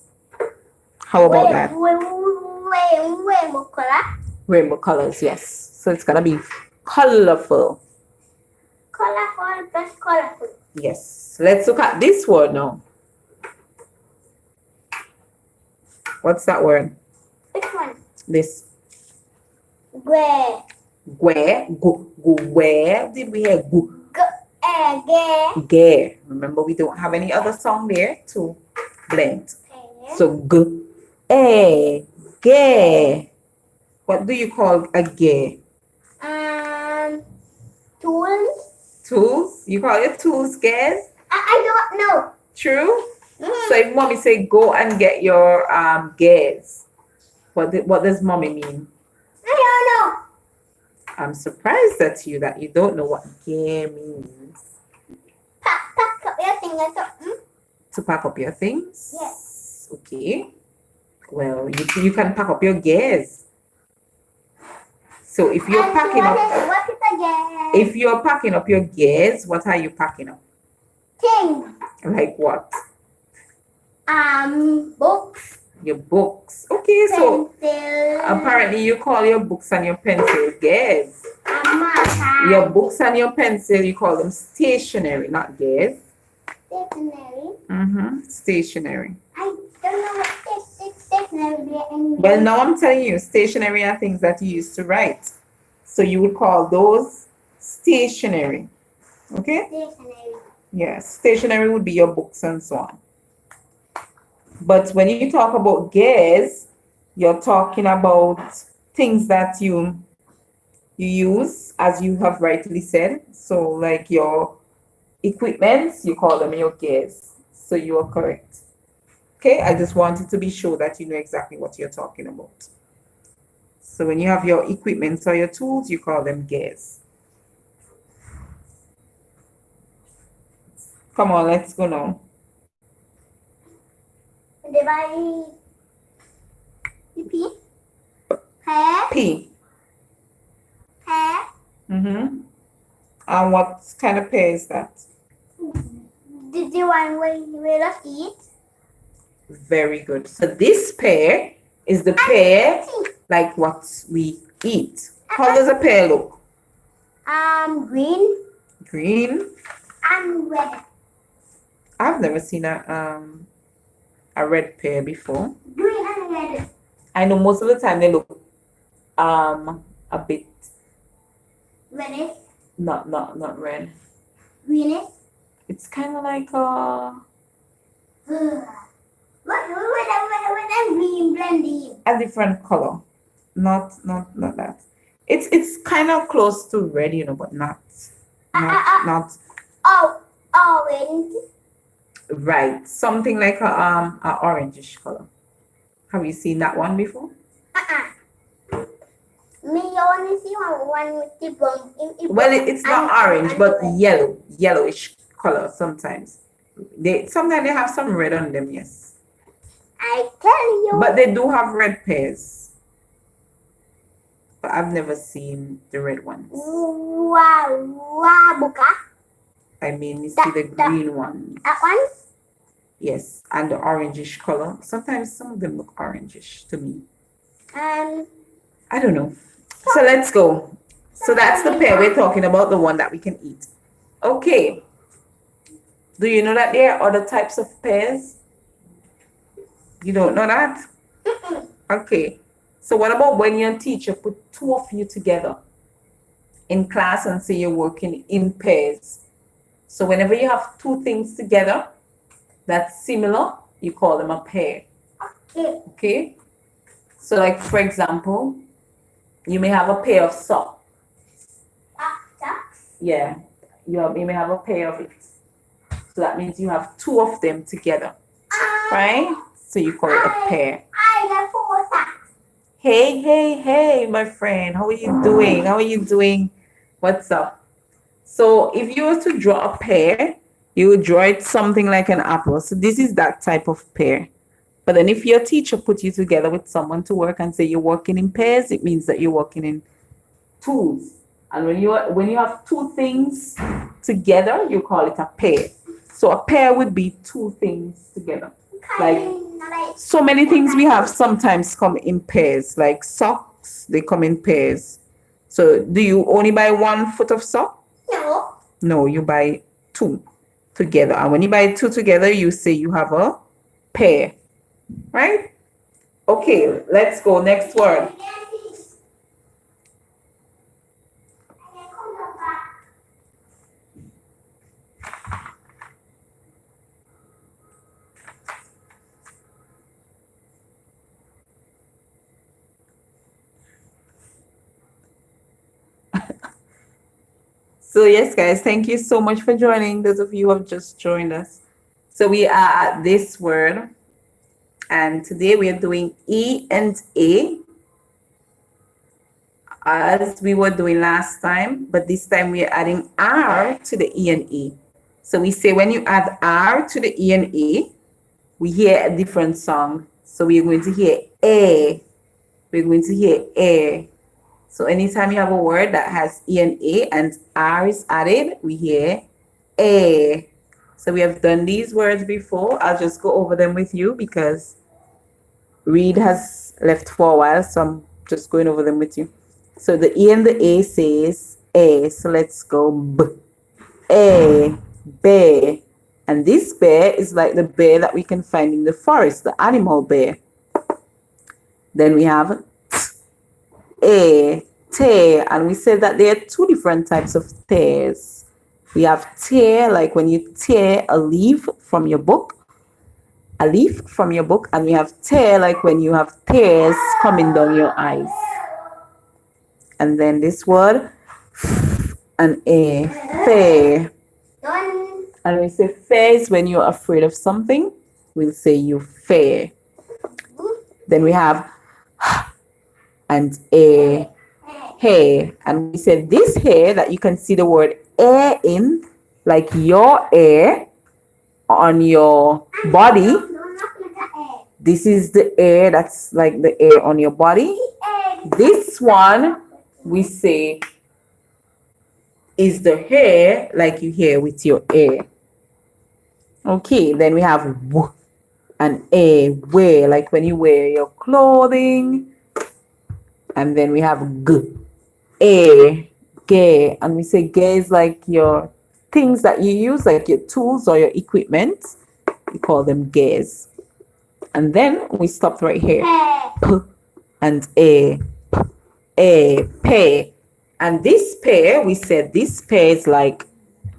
How about that? Rainbow color? Rainbow colors, yes. So it's gonna be colorful. Colorful plus colorful. Yes. Let's look at this word now. What's that word? Which one? This. Where? Where? Where did we hear gu? Gay. Gay. Remember, we don't have any other song there too. blend. Pear. So g, a, ge. What do you call a ge? Um, tools. Tools? You call it tools, guys? I don't know. True? Mhm. So if mommy say go and get your gears, what does mommy mean? I don't know. I'm surprised at you that you don't know what gear means. Pack up your fingers up. To pack up your things? Yes. Okay. Well, you can pack up your gears. So if you're And packing what up, is again? if you're packing up your gears, what are you packing up? Things. Like what? Books. Your books. Okay, so Pencil. apparently you call your books and your pencil gears. Marker. Your books and your pencil, you call them stationery, not gears. Stationery. Stationery. I don't know what stationery means. Well, now I'm telling you, stationery are things that you use to write. So you would call those stationery. Okay? Stationery. Yes, stationery would be your books and so on. But when you talk about gears, you're talking about things that you use, as you have rightly said. So like your equipments, you call them your gears. So you are correct. Okay, I just wanted to be sure that you know exactly what you're talking about. So when you have your equipment or your tools, you call them gears. Come on, let's go now. Divide. Repeat. Hair. P. Hair. And what kind of pear is that? The one where you just eat. Very good. So this pear is the pear like what we eat. How does a pear look? Green Green. and red. I've never seen a red pear before. Green and red. I know most of the time they look a bit Reddish. not red. Greenish. It's kind of like What and green blending? a different color. Not that. It's kind of close to red, but not Oh, orange. right. Something like a orangish color. Have you seen that one before? Me only see one with the brown. Well, it's not orange, but yellowish color sometimes. Sometimes they have some red on them, yes. I tell you. But they do have red pears. But I've never seen the red ones. Wow, buka. I mean, you see the green ones. That one? Yes, and the orangish color. Sometimes some of them look orangish to me. I don't know. So let's go. So that's the pear we're talking about, the one that we can eat. Okay. Do you know that there are other types of pears? You don't know that? Okay. So what about when your teacher put two of you together in class and say you're working in pairs? So whenever you have two things together that's similar, you call them a pair. Okay? So like for example, you may have a pair of socks. Yeah. You may have a pair of it. So that means you have two of them together. Right? So you call it a pair. I have 4 socks. Hey, my friend. How are you doing? How are you doing? What's up? So if you were to draw a pear, you would draw it something like an apple. So this is that type of pear. But then if your teacher put you together with someone to work and say you're working in pairs, it means that you're working in twos. And when you have two things together, you call it a pair. So a pair would be two things together. Like so many things we have sometimes come in pairs. Like socks, they come in pairs. So do you only buy one foot of sock? No. No, you buy two together. And when you buy two together, you say you have a pair. Right? Okay, let's go. Next word. So yes, guys, thank you so much for joining. Those of you who have just joined us. So we are at this word, and today we are doing E and A as we were doing last time, but this time we are adding R to the E and A. So we say when you add R to the E and A, we hear a different song. So we're going to hear A. We're going to hear A. So anytime you have a word that has E and A and R is added, we hear A. So we have done these words before. I'll just go over them with you because Reid has left for a while, so I'm just going over them with you. So the E and the A says A. So let's go B. A. Bear. And this bear is like the bear that we can find in the forest, the animal bear. Then we have A. Tear. And we said that there are two different types of tears. We have tear, like when you tear a leaf from your book, and we have tear, like when you have tears coming down your eyes. And then this word, an A, fair. Done. And we say fair is when you're afraid of something. We'll say you fair. Then we have and A, hair. And we said this hair that you can see the word air in, like your air on your body. This is the air that's like the air on your body. This one we say is the hair like you hear with your air. Okay, then we have w and a, wear, like when you wear your clothing. And then we have g, a, gear, and we say gear is like your things that you use, like your tools or your equipment. We call them gears. And then we stopped right here. P and a, pear. And this pear, we said this pear is like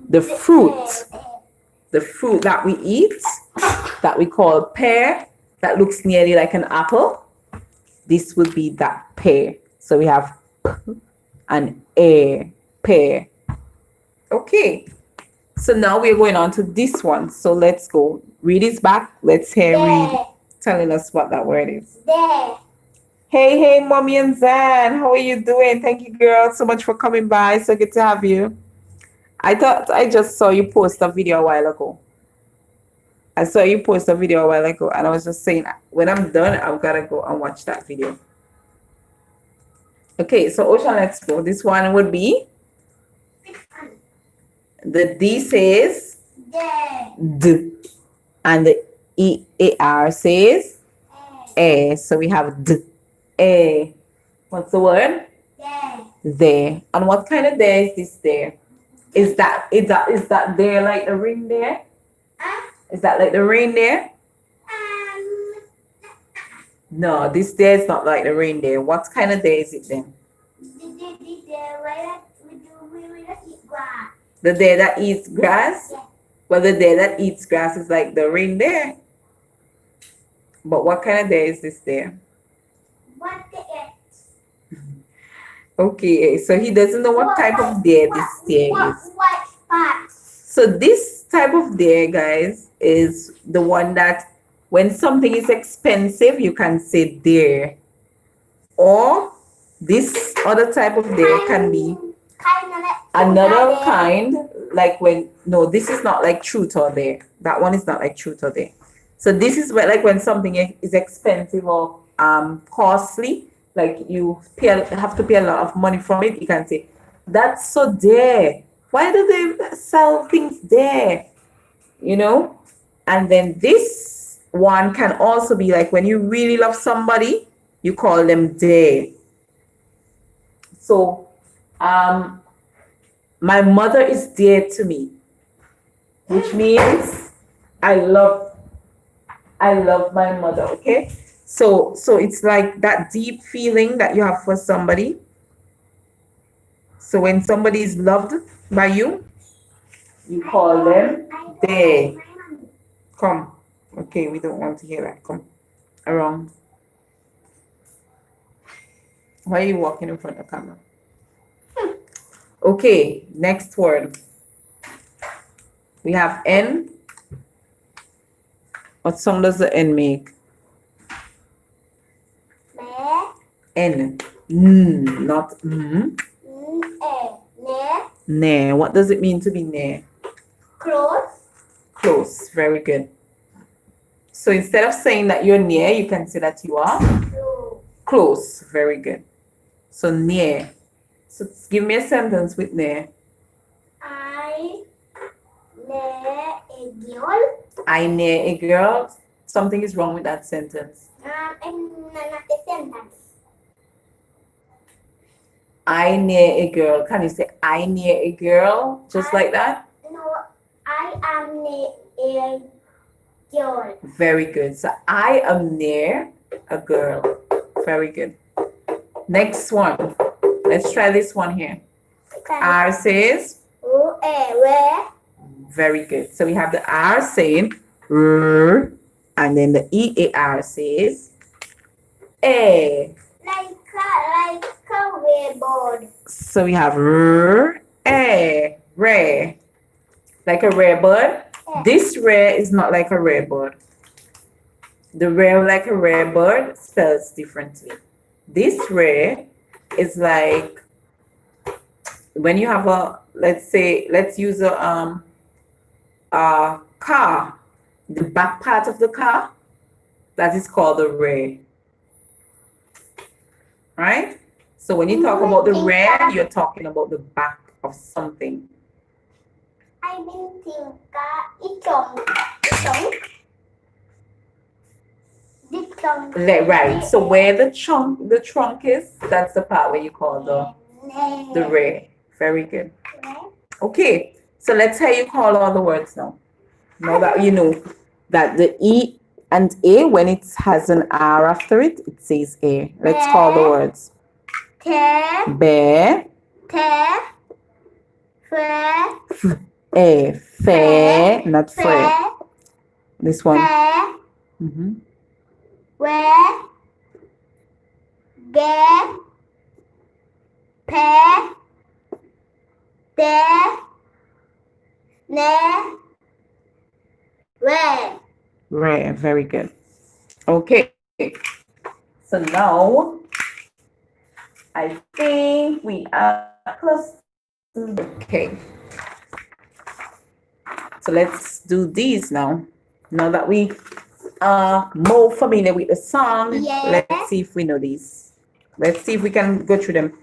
the fruit that we eat, that we call pear, that looks nearly like an apple. This would be that pear. So we have P and A, pear. Okay. So now we're going on to this one. So let's go. Reid is back. Let's hear Reid telling us what that word is. There. Hey, Mommy and Zan. How are you doing? Thank you, girl, so much for coming by. So good to have you. I thought I just saw you post a video a while ago. I saw you post a video a while ago, and I was just saying, when I'm done, I've got to go and watch that video. Okay, so Ocean, let's go. This one would be, the D says There. D, and the E-A-R says A. So we have D, A. What's the word? There. There. And what kind of there is this there? Is that there like the ring there? Is that like the rain there? Um, No, this there is not like the rain there. What kind of there is it then? The there that eats grass? Yeah. Well, the there that eats grass is like the rain there. But what kind of there is this there? What the heck? Okay, so he doesn't know what type of there this there is. What spots? So this type of there, guys, is the one that when something is expensive, you can say there. Or this other type of there can be another kind, like when, no, this is not like truth or there. That one is not like truth or there. So this is where, like when something is expensive or costly, like you have to pay a lot of money from it, you can say, that's so there. Why do they sell things there? You know? And then this one can also be like when you really love somebody, you call them there. So, my mother is dear to me, which means I love my mother. Okay, so it's like that deep feeling that you have for somebody. So when somebody is loved by you, you call them they. Come. Okay, we don't want to hear that. Come around. Why are you walking in front of the camera? Okay, next word. We have N. What sound does the N make? Né. N. Not Né. Ne. What does it mean to be ne? Close. Close. Very good. So instead of saying that you're near, you can say that you are Close. close. Very good. So near. So give me a sentence with near. I né a girl. I near a girl. Something is wrong with that sentence. Em not the sentence. I near a girl. Can you say I near a girl? Just like that? No, I am near a girl. Very good. So I am near a girl. Very good. Next one. Let's try this one here. R says, Where? very good. So we have the R saying, R, and then the EAR says, A. Like a wayboard. So we have R, A, rare. Like a rare bird. This rare is not like a rare bird. The rare like a rare bird spells differently. This rare is like when you have a, let's say, let's use a car. The back part of the car, that is called the rear. Right? So when you talk about the rear, you're talking about the back of something. I been think it's Right. So where the trunk is, that's the part where you call the rear. Very good. Okay. So let's hear you call all the words now. Now that you know that the E and A, when it has an R after it, it says A. Let's call the words. Bear. A. Fair. Not fair. This one. Where? Get. Pair. There. Ne. Where? Rare. Very good. Okay. So now I think we are close. Okay. So let's do these now. Now that we are more familiar with the song, let's see if we know these. Let's see if we can go through them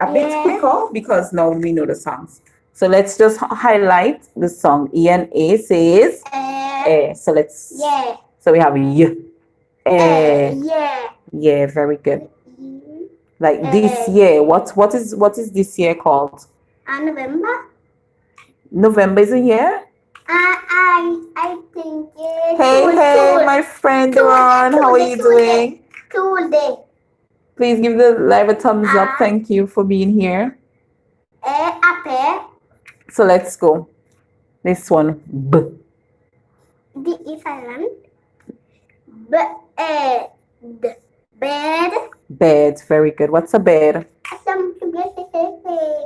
a bit quicker because now we know the songs. So let's just highlight the song. E and A says A. So let's. Yeah. So we have Y. A. Yeah. Yeah, very good. Like this year. What is this year called? November. November is a year? I think it's Hey, my friend Ron, how are you doing? Tuesday. Please give the live a thumbs up. Thank you for being here. Apple. So let's go. This one. B. D is silent. Bed. Bed. Bed. Very good. What's a bed?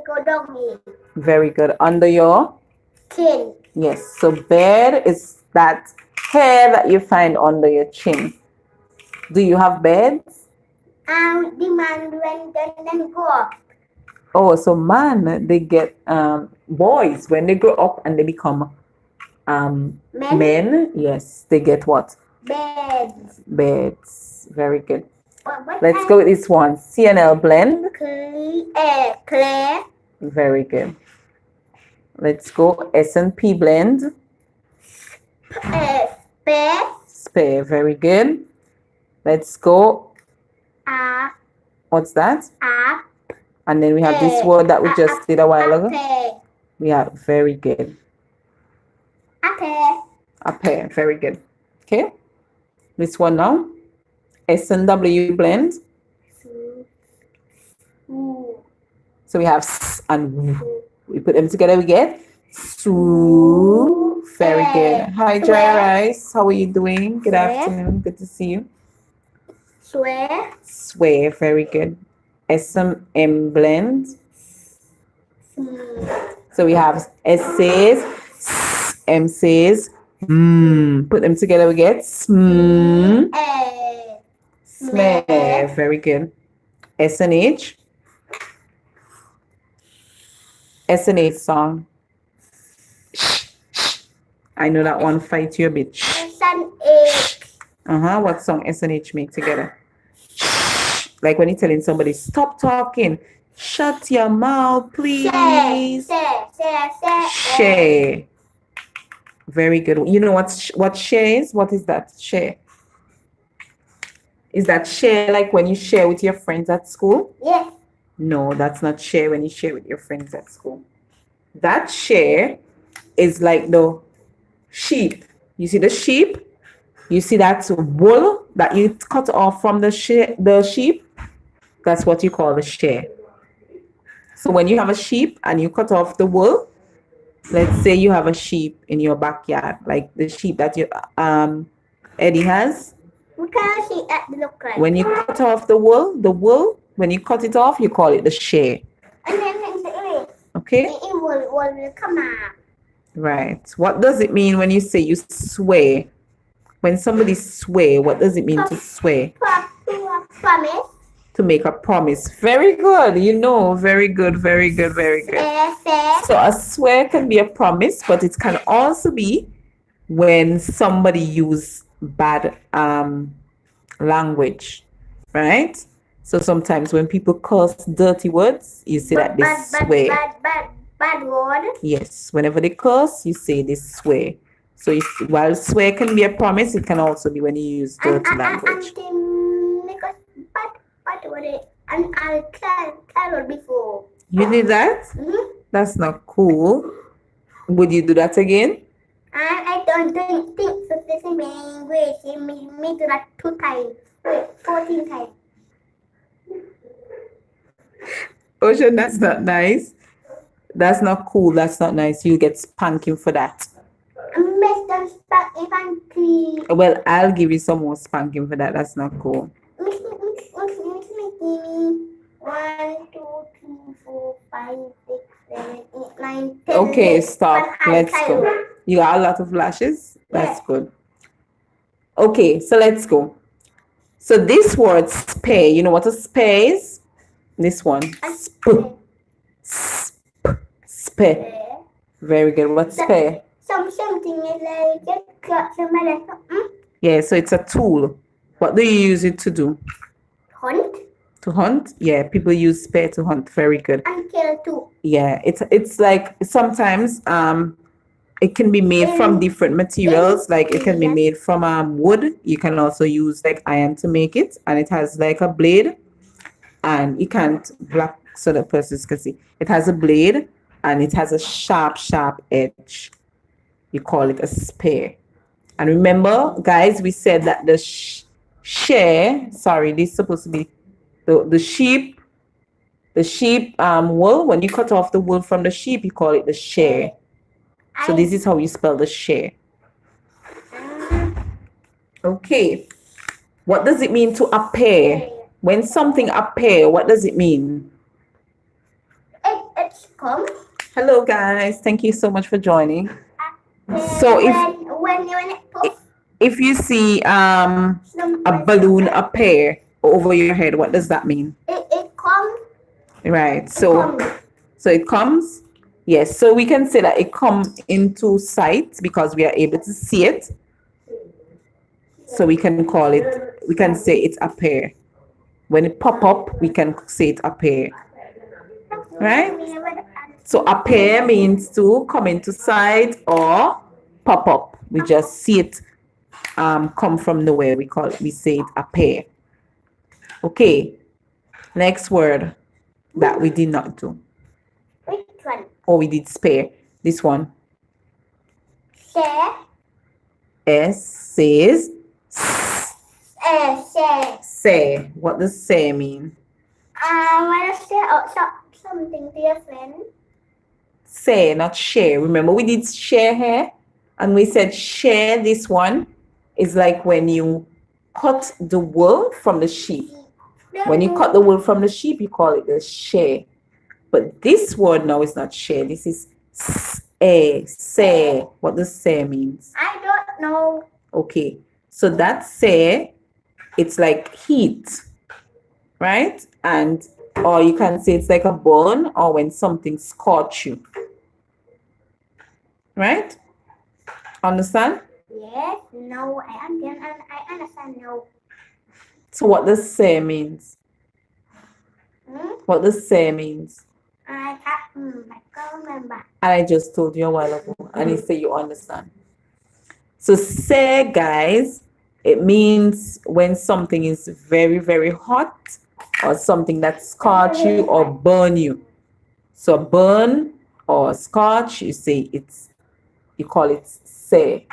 Go doggy. Very good. Under your Chin. yes. So bed is that hair that you find under your chin. Do you have beds? The man when then go up. Oh, so man, they get boys when they grow up and they become men. Yes, they get what? Beds. Beds. Very good. What Let's go with this one. CNL blend. Clear. Very good. Let's go S&P blend. Spare. Spare. Very good. Let's go. What's that? And then we have this word that we just did a while ago. Yeah, very good. A pair. Very good. Okay. This one now. S&W blend. So we have S and W. We put them together, we get Su. Very good. Hi, Dry Rice. How are you doing? Good afternoon. Good to see you. Swear. Swear. Very good. SM blend. So we have S says, S, M says, Put them together, we get smell. Very good. S and H. S and H song. I know that one fight you a bit. What song S and H make together? Like when you're telling somebody, stop talking. Shut your mouth, please. Share. Very good. You know what share is? What is that? Share. Is that share like when you share with your friends at school? Yes. No, that's not share when you share with your friends at school. That share is like the sheep. You see the sheep? You see that wool that you cut off from the sheep? That's what you call the share. So when you have a sheep and you cut off the wool, let's say you have a sheep in your backyard, like the sheep that Eddie has. What kind of sheep that look like? When you cut off the wool, when you cut it off, you call it the share. And then Okay? it will come out. Right. What does it mean when you say you swear? When somebody swear, what does it mean to swear? Promise. To make a promise. Very good. You know, very good, very good, very good. So a swear can be a promise, but it can also be when somebody use bad language, right? So sometimes when people curse dirty words, you say that they swear. Bad word. Yes, whenever they curse, you say they swear. So while swear can be a promise, it can also be when you use dirty language. And because bad word and I tell before. You did that? Mm-hmm. That's not cool. Would you do that again? I don't think so. This is language. Me do that 2 times. Wait, 14 times. Ocean, that's not nice. That's not cool. That's not nice. You get spanking for that. Miss them spank if I'm clean. Well, I'll give you some more spanking for that. That's not cool. Miss me. 1, 2, 3, 4, 5, 6, 7, 8, 9, 10. Okay, stop. Let's go. You got a lot of lashes? That's good. Okay, so let's go. So this word spare, you know what a spare is? This one. Spare. Very good. What's spare? Something is like just cut somebody. Yeah, so it's a tool. What do you use it to do? Hunt. To hunt? Yeah, people use spare to hunt. Very good. And kill too. Yeah, it's like sometimes it can be made from different materials. Like it can be made from wood. You can also use like iron to make it, and it has like a blade, and you can't black so the persons can see. It has a blade and it has a sharp edge. You call it a spear. And remember, guys, we said that the sorry, this is supposed to be the sheep wool. When you cut off the wool from the sheep, you call it the share. So this is how you spell the share. Okay. What does it mean to appear? When something appear, what does it mean? It's come. Hello, guys. Thank you so much for joining. So if you see a balloon appear over your head, what does that mean? It comes. Right. So it comes. Yes. So we can say that it comes into sight because we are able to see it. So we can say it appear. When it pop up, we can say it appear. Right? So appear means to come into sight or pop up. We just see it come from nowhere. We say it appear. Okay. Next word that we did not do. Which one? Or we did spare. This one. Share. S says Share. say. What does say mean? When I share something to your friend. Say, not share. Remember, we did share here, and we said share. This one is like when you cut the wool from the sheep. When you cut the wool from the sheep, you call it the share. But this word now is not share. This is say. What does say means? I don't know. Okay. So that say, it's like heat, right? And or you can say it's like a burn or when something scorch you. Right? Understand? Yes, no, I understand no. So what does say means? What does say means? I can't remember. And I just told you a while ago, and you say you understand. So say, guys, it means when something is very, very hot or something that scorch you or burn you. So burn or scorch, you call it say.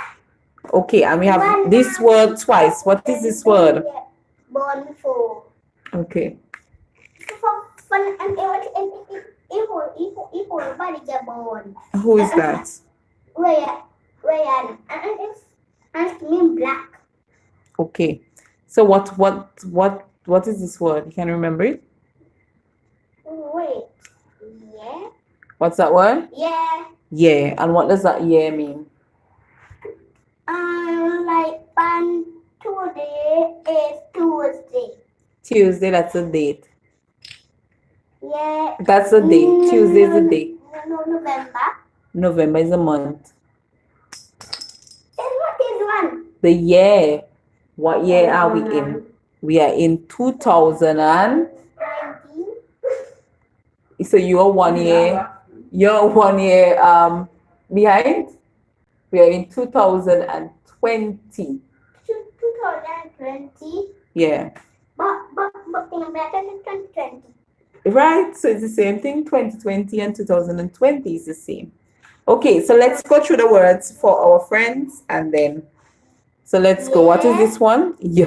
Okay, and we have this word twice. What is this word? Born for. Okay. And evil body get born. Who is that? Ryan. And it's mean black. Okay. So what is this word? You can remember it? Wait. Yeah. What's that word? Yeah. Yeah. And what does that yeah mean? Like one today is Tuesday. Tuesday, that's a date. Yeah. That's a date. Tuesday is a date. No, November. November is a month. Then what is one? The year. What year are we in? We are in 2000 and 19. so you're 1 year. You're 1 year behind. We are in 2020. 2020. Yeah. But think better than 2020. Right. So it's the same thing. 2020 and 2020 is the same. Okay, so let's go through the words for our friends and then so let's go. What is this one? Yeah.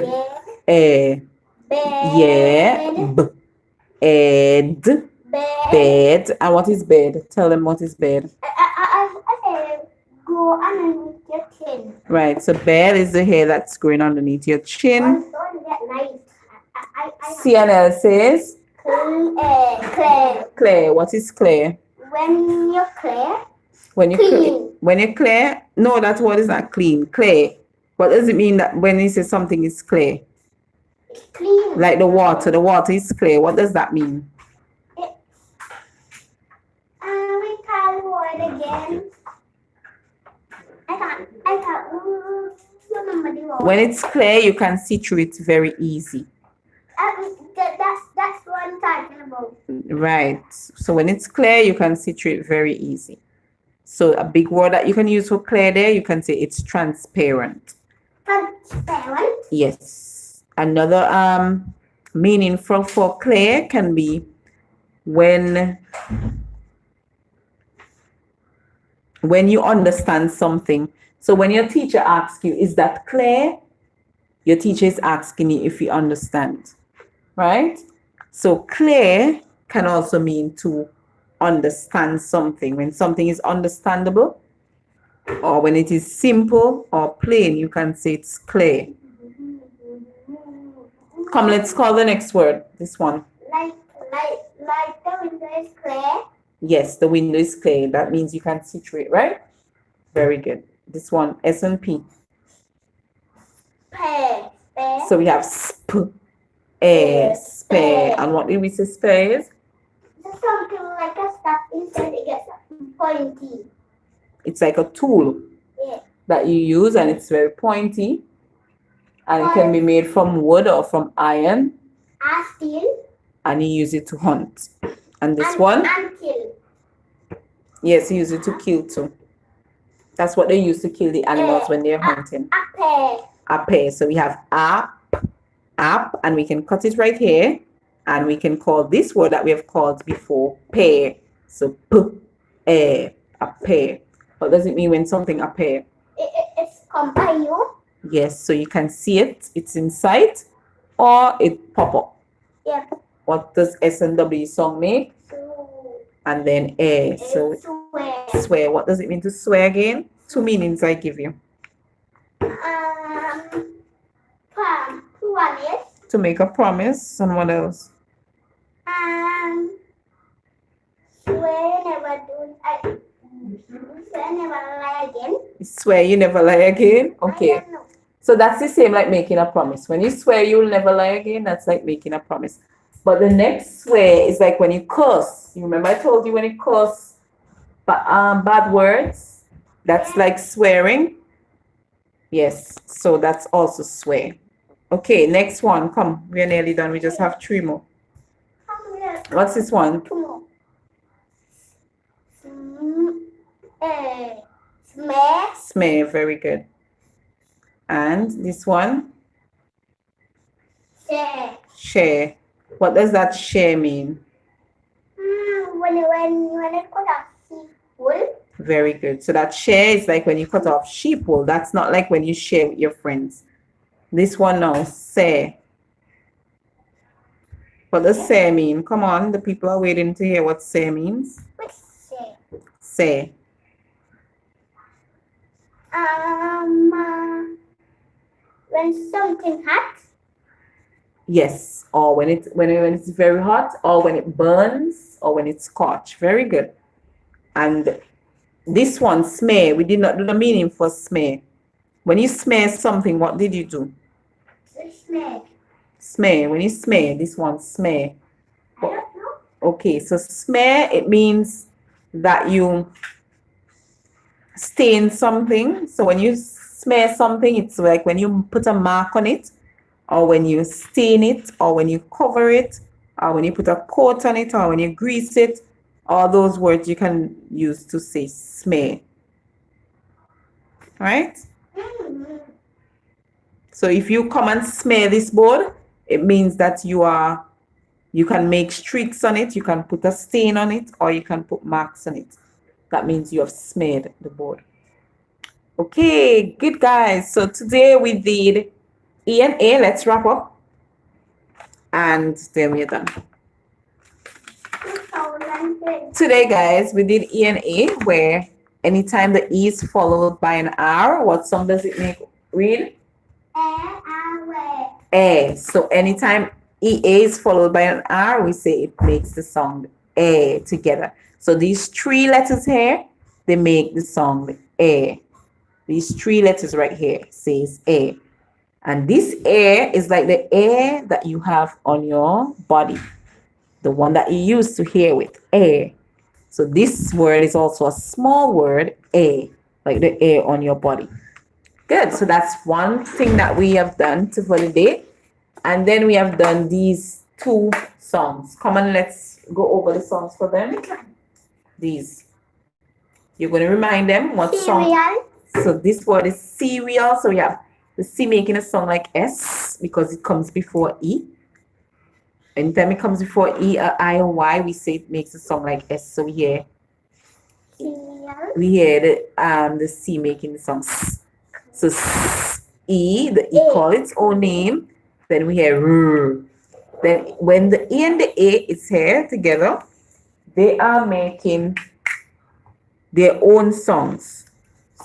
Bed. Yeah. B. Ed. Bed. And what is bed? Tell them what is bed. I go underneath your chin. Right. So bed is the hair that's growing underneath your chin. Don't get light. CNL says Clear. clear. What is clear? When you're clear. When you Clean. when you're clear? No, that word is not clean. Clear. What does it mean that when you say something is clear? Clean. Like the water is clear. What does that mean? We can't word again. I can't remember the word. When it's clear, you can see through it very easy. That's what I'm talking about. Right. So when it's clear, you can see through it very easy. So a big word that you can use for clear there, you can say it's transparent. Transparent? Yes. Another meaning for clear can be when you understand something. So when your teacher asks you, is that clear? Your teacher is asking you if you understand. Right? So clear can also mean to understand something. When something is understandable or when it is simple or plain, you can say it's clear. Come, let's call the next word. This one. Like the window is clear. Yes, the window is clear. That means you can see through it, right? Very good. This one, S and P. Spare. So we have sp, spare. And what did we say spare is? Just something like a stuff inside it gets pointy. It's like a tool that you use and it's very pointy. And it can be made from wood or from iron. Steel. And you use it to hunt. And this one? And kill. Yes, you use it to kill too. That's what they use to kill the animals when they're hunting. A pear. A pear. So we have app, and we can cut it right here. And we can call this word that we have called before pear. So a pear. What does it mean when something appear? It's come by you. Yes, so you can see it. It's in sight or it pop up. Yeah. What does S and W song make? And then A. So swear. What does it mean to swear again? 2 meanings I give you. Promise. To make a promise. And what else? Swear never lie again. Swear you never lie again. I Okay. don't know. So that's the same like making a promise. When you swear you'll never lie again, that's like making a promise. But the next swear is like when you curse. You remember I told you when you curse bad words? That's like swearing. Yes. So that's also swear. Okay, next one. Come, we're nearly done. We just have 3 more. Come here. What's this one? Two more. Smear. Smear. Very good. And this one? Share. Share. What does that share mean? When it cut off sheep wool. Very good. So that share is like when you cut off sheep wool. That's not like when you share with your friends. This one now, say. What does say mean? Come on, the people are waiting to hear what say means. What's share? Say. When something hot. Yes. Or when it's very hot, or when it burns, or when it's scorched. Very good. And this one, smear. We did not do the meaning for smear. When you smear something, what did you do? Smear. Smear. When you smear, this one, smear. I don't know. Okay, so smear, it means that you stain something. So when you smear something, it's like when you put a mark on it, or when you stain it, or when you cover it, or when you put a coat on it, or when you grease it. All those words you can use to say smear. Right? So if you come and smear this board, it means that you can make streaks on it, you can put a stain on it, or you can put marks on it. That means you have smeared the board. Okay, good guys. So today we did E and A. Let's wrap up. And then we're done. Today, guys, we did E and A, where anytime the E is followed by an R, what sound does it make? Read. A. So anytime EA is followed by an R, we say it makes the sound A together. So these 3 letters here, they make the sound A. These 3 letters right here says A. And this air is like the air that you have on your body. The one that you use to hear with, air. So this word is also a small word, A, like the air on your body. Good. So that's one thing that we have done to validate. And then we have done these 2 songs. Come on, let's go over the songs for them. These. You're going to remind them what song. Cereal. So this word is cereal. So we have the C making a sound like S because it comes before E. Anytime it comes before E, I, or Y, we say it makes a sound like S. So we hear the C making the sound S. So E, the E call its own name. Then we hear R. Then when the E and the A is here together, they are making their own songs.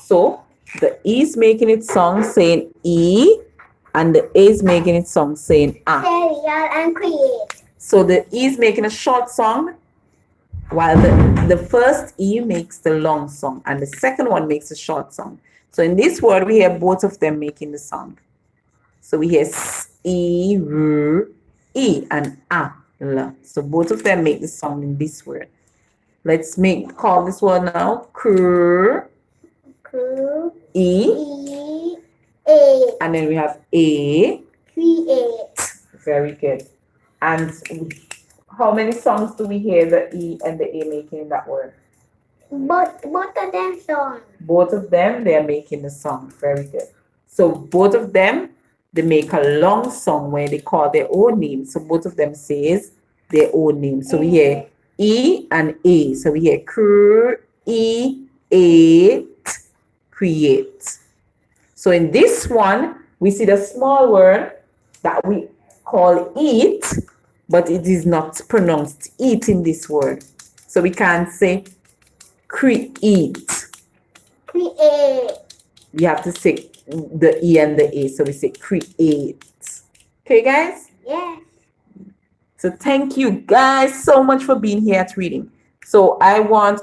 So the E is making its song saying E, and the A is making its song saying A. Cereal and create. So the E is making a short song, while the first E makes the long song, and the second one makes a short song. So in this word, we hear both of them making the song. So we hear S, E, R, E, and A, L. So both of them make the song in this word. Let's call this one now. Cr, E, E, A. and then we have A. Create. Very good. And how many songs do we hear the E and the A making in that word? Both of them song. Both of them, they are making the song. Very good. So both of them, they make a long song where they call their own name. So both of them says their own name. So we hear E and A. So we hear create, create. So in this one, we see the small word that we call eat, but it is not pronounced eat in this word. So we can't say create. Create. We have to say the E and the A. So we say create. Okay, guys? Yes. So thank you guys so much for being here at reading. So I want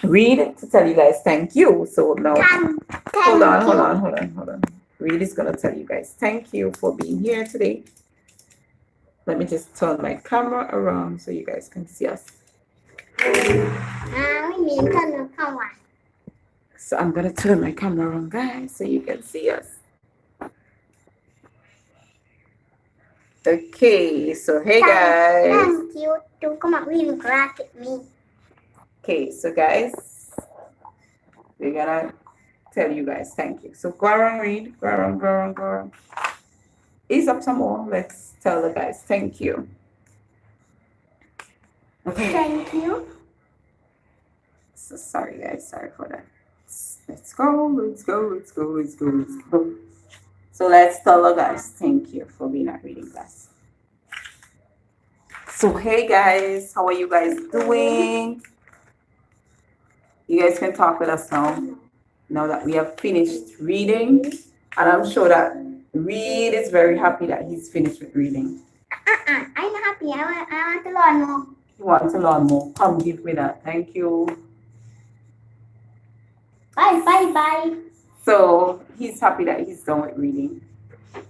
Reid to tell you guys thank you. So now, hold on, Thank hold on, you. hold on, hold on. Reid is gonna tell you guys thank you for being here today. Let me just turn my camera around so you guys can see us. We need to know how much. So I'm gonna turn my camera around, guys, so you can see us. Okay, so hey guys. Thank you to come up reading class with me. Okay, so guys, we're gonna tell you guys thank you. So go around, Reid. Go around, go around, go around. Ease up some more. Let's tell the guys thank you. Okay. Thank you. So sorry guys, sorry for that. Let's go, let's go, let's go, let's go, let's go. So let's tell the guys thank you for being at reading class. So hey guys, how are you guys doing? You guys can talk with us now that we have finished reading. And I'm sure that Reid is very happy that he's finished with reading. I'm happy. I want to learn more. He wants to learn more. Come give me that. Thank you. Bye, bye, bye. So he's happy that he's done with reading.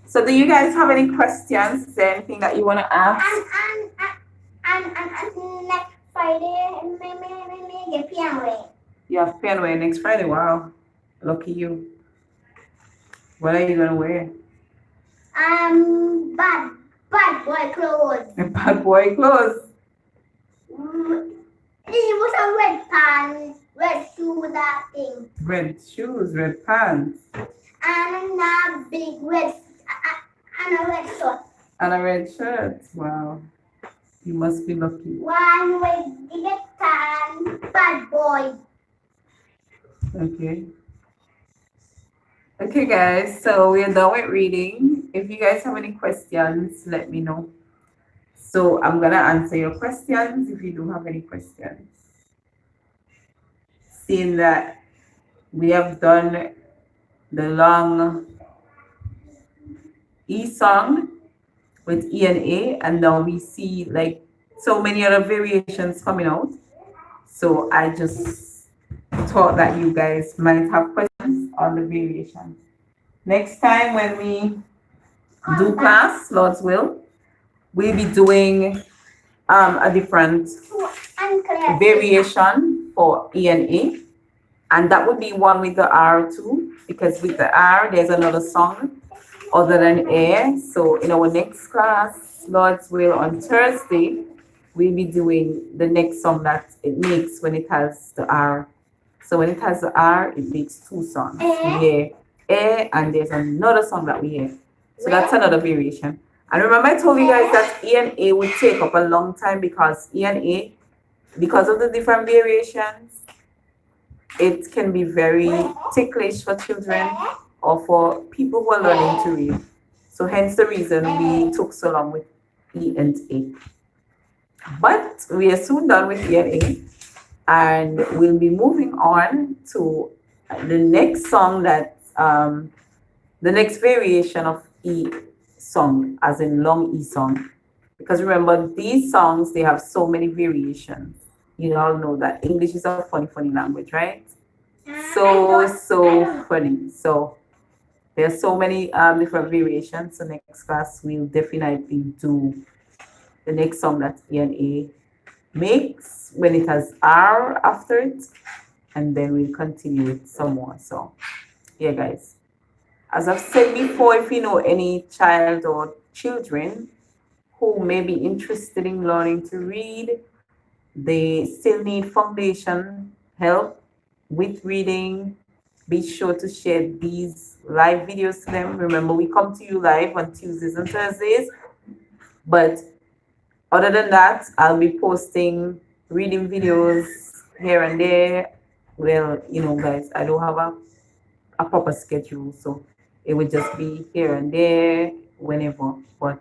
So do you guys have any questions? Is there anything that you want to ask? And next Friday, me get piano. You have piano next Friday. Wow. Lucky you. What are you going to wear? Bad boy clothes. Bad boy clothes. It was a red pants, red shoes, that thing. Red shoes, red pants. And a big red, and a red shirt. And a red shirt. Wow. You must be lucky. One with the guitar, bad boy. Okay. Okay, guys. So we're done with reading. If you guys have any questions, let me know. So I'm going to answer your questions if you do have any questions. Seeing that we have done the long E song with E and A, and now we see like so many other variations coming out. So I just thought that you guys might have questions on the variation. Next time when we do class, Lord's will, we'll be doing a different variation for E and A, and that would be one with the R too, because with the R there's another song other than A. So in our next class, Lord's will, on Thursday, we'll be doing the next song that it makes when it has the R. So when it has the R, it makes two songs. We hear A, and there's another song that we hear. So that's another variation. And remember I told you guys that E and A would take up a long time because E and A, because of the different variations, it can be very ticklish for children or for people who are learning to read. So hence the reason we took so long with E and A. But we are soon done with E and A, and we'll be moving on to the next song that the next variation of E song, as in long E song. Because remember, these songs, they have so many variations. You all know that English is a funny language, right? So funny. So there's so many different variations. So next class, we'll definitely do the next song that E and A makes when it has R after it, and then we'll continue with some more. So yeah, guys, as I've said before, if you know any child or children who may be interested in learning to read, they still need foundation help with reading, be sure to share these live videos to them. Remember, we come to you live on Tuesdays and Thursdays, but other than that, I'll be posting reading videos here and there. Well, you know, guys, I don't have a proper schedule, so it would just be here and there whenever. But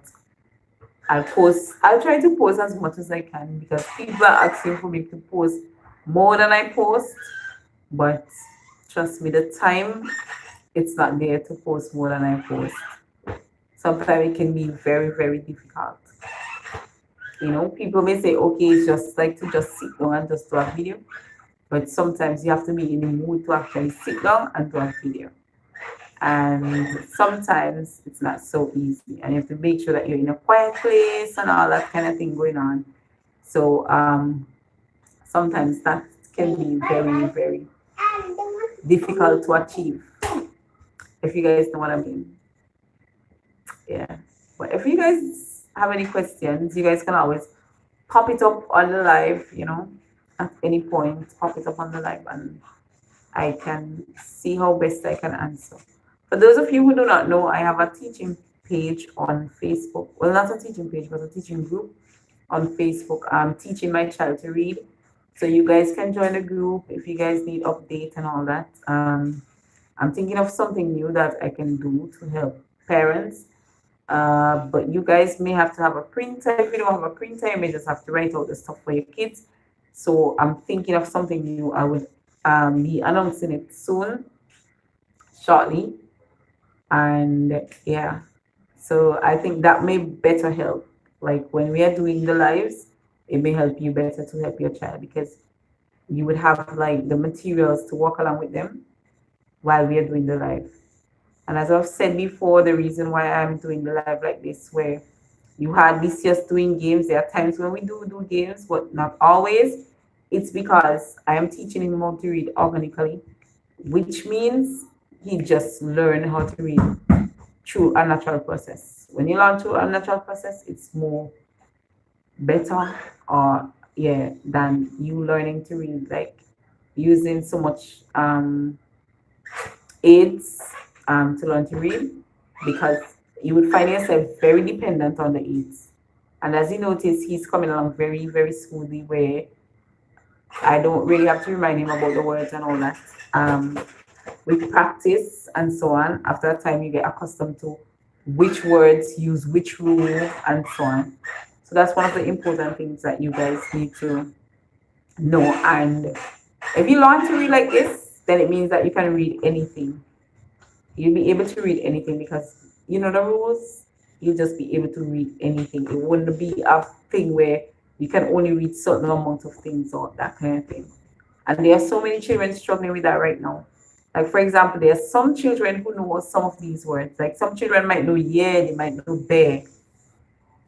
I'll try to post as much as I can because people are asking for me to post more than I post. But trust me, the time it's not there to post more than I post. Sometimes it can be very difficult. You know, people may say, okay, it's just like to just sit down and just do a video. but sometimes you have to be in the mood to actually sit down and do a video. And sometimes it's not so easy, and you have to make sure that you're in a quiet place and all that kind of thing going on. So sometimes that can be very, very difficult to achieve, if you guys know what I mean. Yeah. But if you guys have any questions, you guys can always pop it up on the live, at any point, pop it up on the live, and I can see how best I can answer. For those of you who do not know, I have a teaching page on Facebook. Well, not a teaching page, but a teaching group on Facebook. I'm teaching my child to read. So you guys can join the group if you guys need updates and all that. I'm thinking of something new that I can do to help parents. But you guys may have to have a printer. If you don't have a printer, you may just have to write out the stuff for your kids. So I'm thinking of something new. I would be announcing it soon, shortly. And yeah, so I think that may better help. Like when we are doing the lives, it may help you better to help your child, because you would have like the materials to walk along with them while we are doing the live. And as I've said before, the reason why I'm doing the live like this, where you had this just doing games, there are times when we do games, but not always. It's because I am teaching him how to read organically, which means he just learn how to read through a natural process. When you learn through a natural process, it's more better, or yeah, than you learning to read like using so much aids to learn to read, because you would find yourself very dependent on the aids. And as you notice, he's coming along very, very smoothly, where I don't really have to remind him about the words and all that. With practice and so on, after a time, you get accustomed to which words use which rule and so on. So that's one of the important things that you guys need to know. And if you learn to read like this, then it means that you can read anything. You'll be able to read anything because you know the rules. You'll just be able to read anything. It wouldn't be a thing where you can only read certain amount of things or that kind of thing. And there are so many children struggling with that right now. Like for example, there are some children who know some of these words. Like some children might know yeah, they might know bear.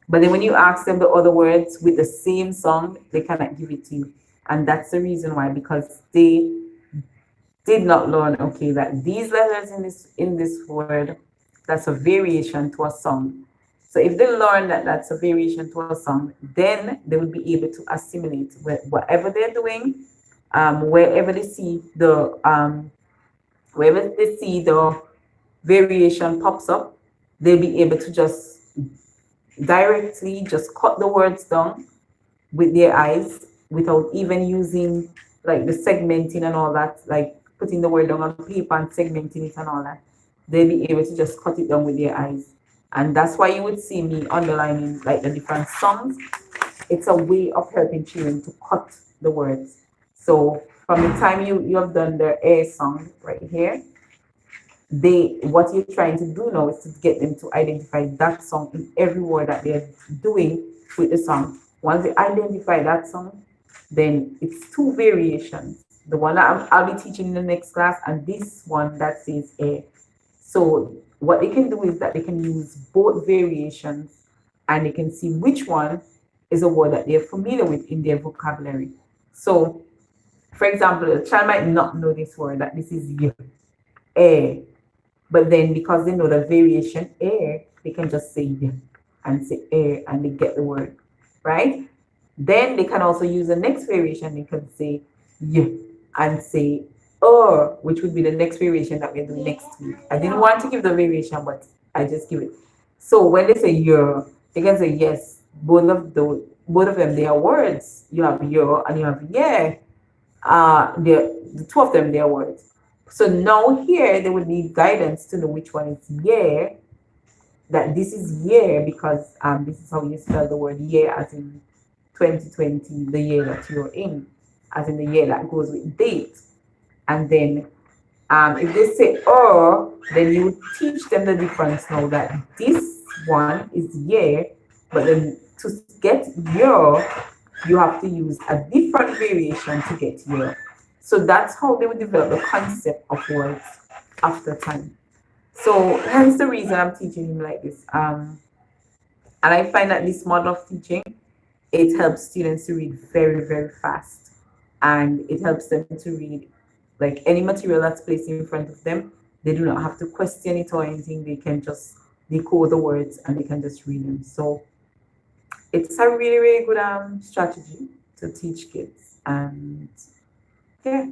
But then when you ask them the other words with the same song, they cannot give it to you. And that's the reason why, because they did not learn, okay, that these letters in this word, that's a variation to a song. So if they learn that that's a variation to a song, then they will be able to assimilate whatever they're doing, wherever they see the variation pops up, they'll be able to just directly just cut the words down with their eyes without even using like the segmenting and all that, like putting the word down on paper and segmenting it and all that. They'll be able to just cut it down with their eyes. And that's why you would see me underlining like the different songs. It's a way of helping children to cut the words. So from the time you have done the A song right here, what you're trying to do now is to get them to identify that song in every word that they're doing with the song. Once they identify that song, then it's two variations. The one that I'll be teaching in the next class, and this one that says A. So what they can do is that they can use both variations, and they can see which one is a word that they're familiar with in their vocabulary. So, for example, a child might not know this word, that this is A. But then because they know the variation air, they can just say yeah and say air and they get the word, right? Then they can also use the next variation. They can say yeah and say which would be the next variation that we're doing next week. I didn't want to give the variation, but I just give it. So when they say yeah, they can say yes. Both of them, they are words. You have yeah and you have yeah. The two of them, they are words. So now here they would need guidance to know which one is year, that this is year because this is how you spell the word year, as in 2020, the year that you're in, as in the year that goes with date. And then if they say then you teach them the difference now, that this one is year, but then to get year, you have to use a different variation to get year. So that's how they would develop the concept of words after time. So hence the reason I'm teaching him like this. And I find that this model of teaching, it helps students to read very, very fast. And it helps them to read like any material that's placed in front of them. They do not have to question it or anything. They can just decode the words and they can just read them. So it's a really, really good strategy to teach kids. And yeah,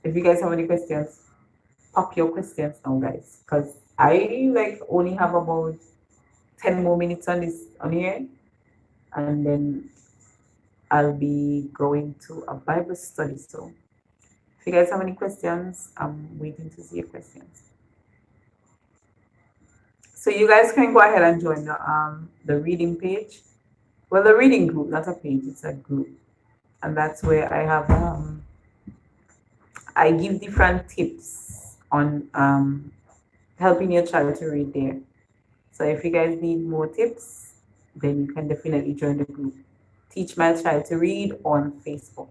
if you guys have any questions, pop your questions now, guys. Because I like only have about 10 more minutes on this on here, and then I'll be going to a Bible study. So if you guys have any questions, I'm waiting to see your questions. So you guys can go ahead and join the reading page. Well, the reading group, not a page, it's a group. And that's where I have I give different tips on helping your child to read there. So if you guys need more tips, then you can definitely join the group. Teach My Child to Read on Facebook.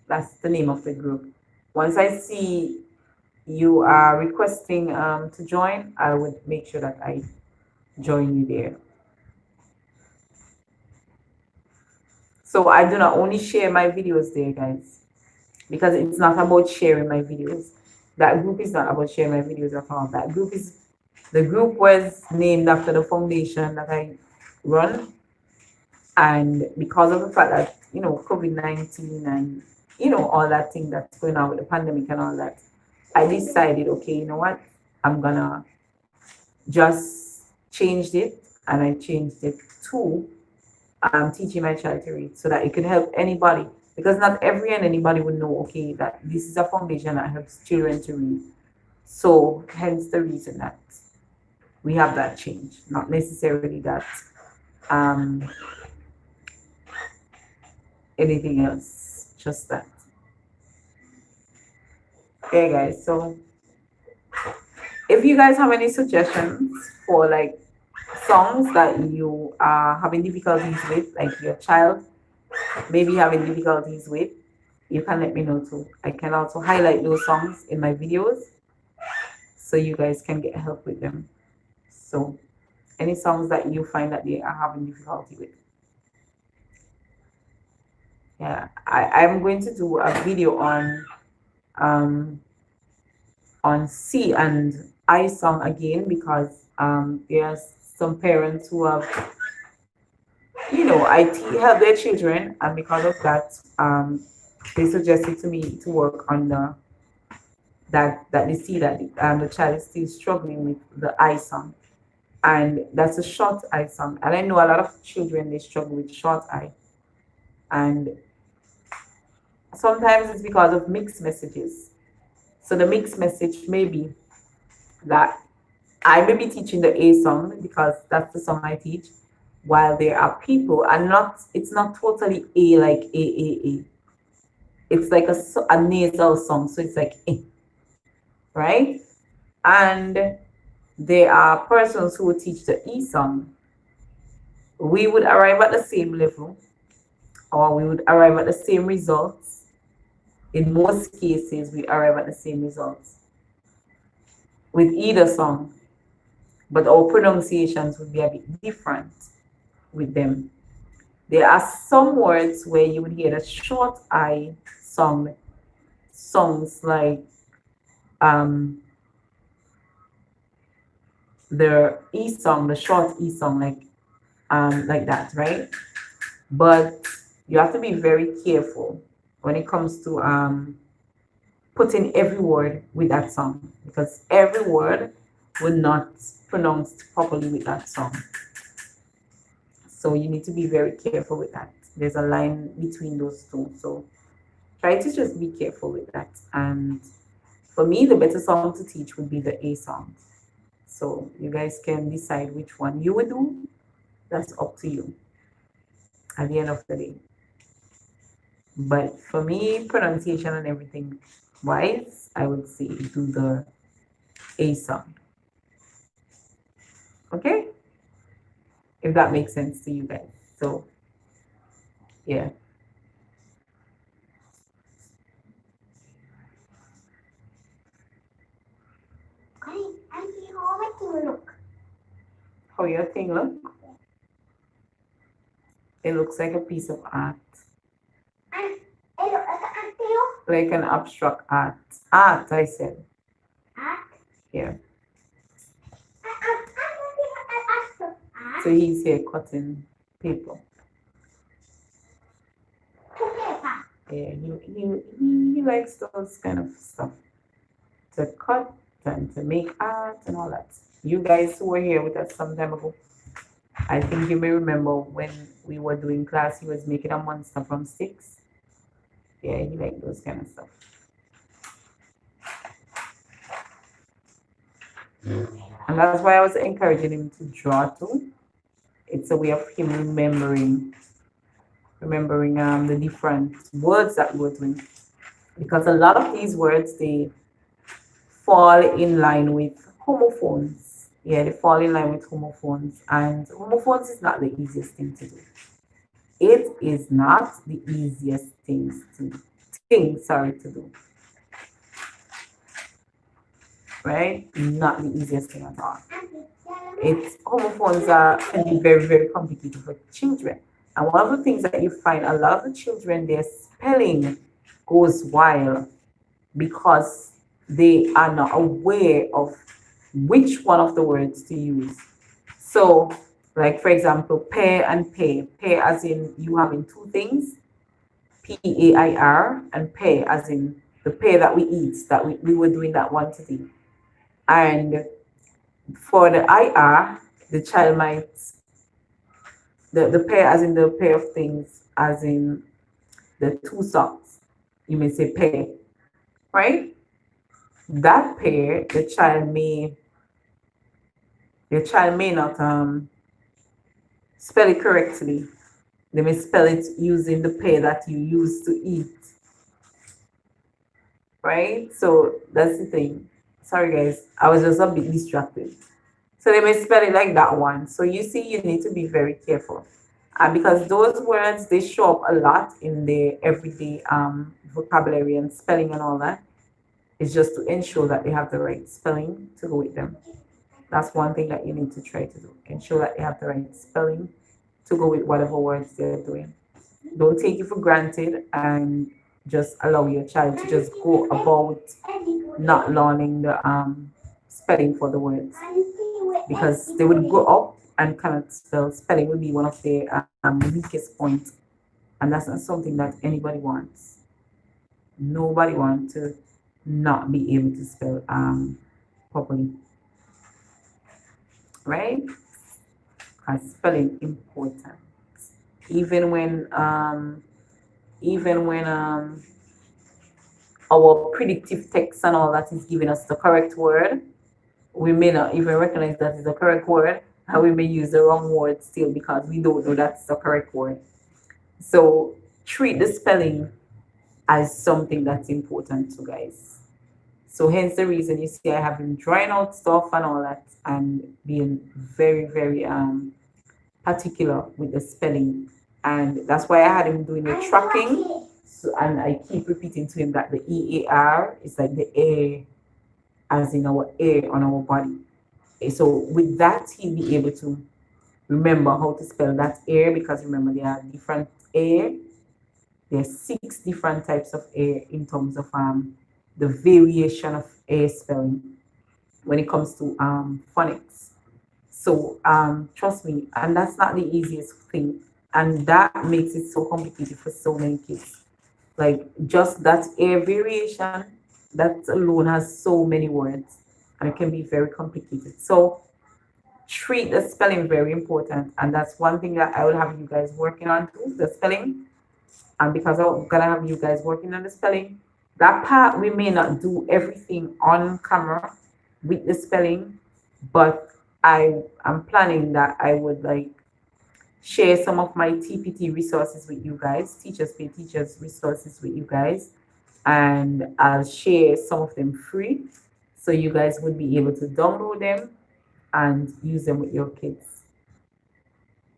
That's the name of the group. Once I see you are requesting to join, I would make sure that I join you there. So I do not only share my videos there, guys, because it's not about sharing my videos. That group is not about sharing my videos at all. That group is the group was named after the foundation that I run, and because of the fact that COVID-19 and all that thing that's going on with the pandemic and all that, I decided, okay, you know what, I'm gonna just change it, and I changed it to teaching my child to read so that it could help anybody, because not every and anybody would know, okay, that this is a foundation that helps children to read. So hence the reason that we have that change, not necessarily that um, anything else, just that. Okay, guys, so if you guys have any suggestions for like songs that you are having difficulties with, like your child maybe having difficulties with, you can let me know too. I can also highlight those songs in my videos so you guys can get help with them. So any songs that you find that they are having difficulty with. Yeah, I'm going to do a video um on C and I song again, because there's some parents who have help their children, and because of that they suggested to me to work on that they see that the child is still struggling with the I song, and that's a short I song, and I know a lot of children, they struggle with short I, and sometimes it's because of mixed messages. So the mixed message may be that I may be teaching the A song because that's the song I teach, while there are people, and it's not totally A like A. It's like a nasal song, so it's like A, right? And there are persons who will teach the E song. We would arrive at the same level, or we would arrive at the same results. In most cases, we arrive at the same results with either song, but our pronunciations would be a bit different with them. There are some words where you would hear the short I songs like the E song, the short E song, like that, right? But you have to be very careful when it comes to putting every word with that song, because every word will not pronounced properly with that song. So you need to be very careful with that. There's a line between those two. So try to just be careful with that. And for me, the better song to teach would be the A song. So you guys can decide which one you would do. That's up to you at the end of the day. But for me, pronunciation and everything wise, I would say do the A song. Okay? If that makes sense to you guys. So, yeah. thing look? How your thing look? It looks like a piece of art, And it look like an tail. like an abstract art. Art, I said. Art. Yeah. Art. So he's here cutting paper. Paper. Yeah, he likes those kind of stuff to cut and to make art and all that. You guys who were here with us some time ago, I think you may remember when we were doing class, he was making a monster from sticks. Yeah, he liked those kind of stuff. And that's why I was encouraging him to draw too. It's a way of him remembering the different words that we were doing. Because a lot of these words they fall in line with homophones. Yeah, they fall in line with homophones. And homophones is not the easiest thing to do. It is not the easiest thing to do. Right? Not the easiest thing at all. It's homophones are can be very, very complicated for children. And one of the things that you find a lot of the children, their spelling goes wild because they are not aware of which one of the words to use. So, like for example, pair and pay. Pair as in you having two things, PAIR, and pay as in the pear that we eat, that we were doing that one today. And for the IR, the child might, the pair as in the pair of things, as in the two socks, you may say pair, right? That pair, the child may not spell it correctly. They may spell it using the pair that you use to eat, right? So that's the thing. Sorry guys, I was just a bit distracted. So they may spell it like that one. So you see, you need to be very careful. Because those words, they show up a lot in the everyday vocabulary and spelling and all that. It's just to ensure that they have the right spelling to go with them. That's one thing that you need to try to do. Ensure that they have the right spelling to go with whatever words they're doing. Don't take it for granted and just allow your child to just go about not learning the spelling for the words because they would grow up and cannot spell. Spelling would be one of their weakest points, and that's not something that anybody wants. Nobody wants to not be able to spell properly, right? Because spelling important. Even when our predictive text and all that is giving us the correct word, we may not even recognize that is the correct word, and we may use the wrong word still because we don't know that's the correct word. So treat the spelling as something that's important to guys. So hence the reason you see I have been drawing out stuff and all that and being very, very particular with the spelling. And that's why I had him doing the tracking. So, and I keep repeating to him that the EAR is like the air, as in our air on our body. So with that, he'll be able to remember how to spell that air because remember there are different air. There are 6 different types of air in terms of the variation of air spelling when it comes to phonics. So trust me, and that's not the easiest thing, and that makes it so complicated for so many kids. Like just that air variation, that alone has so many words, and it can be very complicated. So treat the spelling very important, and that's one thing that I will have you guys working on too, the spelling. And because I'm gonna have you guys working on the spelling, that part we may not do everything on camera with the spelling, but I am planning that I would like share some of my TPT resources with you guys, teachers pay teachers resources with you guys, and I'll share some of them free so you guys would be able to download them and use them with your kids.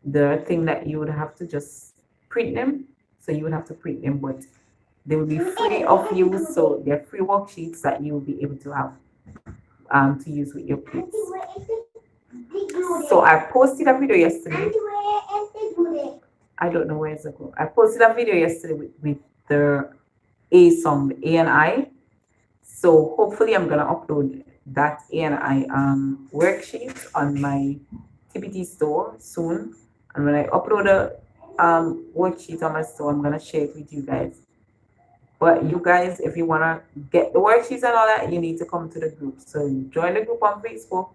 The thing that you would have to just print them, so you would have to print them, but they will be free of use, so they're free worksheets that you will be able to have. to use with your Auntie, kids. where is the glue So there? I posted a video yesterday. Auntie, where is the glue there? I don't know where it's going. I posted a video yesterday with the A song, the A and I. So hopefully I'm gonna upload that A and I worksheet on my TPT store soon. And when I upload a worksheet on my store, I'm gonna share it with you guys. But you guys, if you wanna get the worksheets and all that, you need to come to the group. So join the group on Facebook,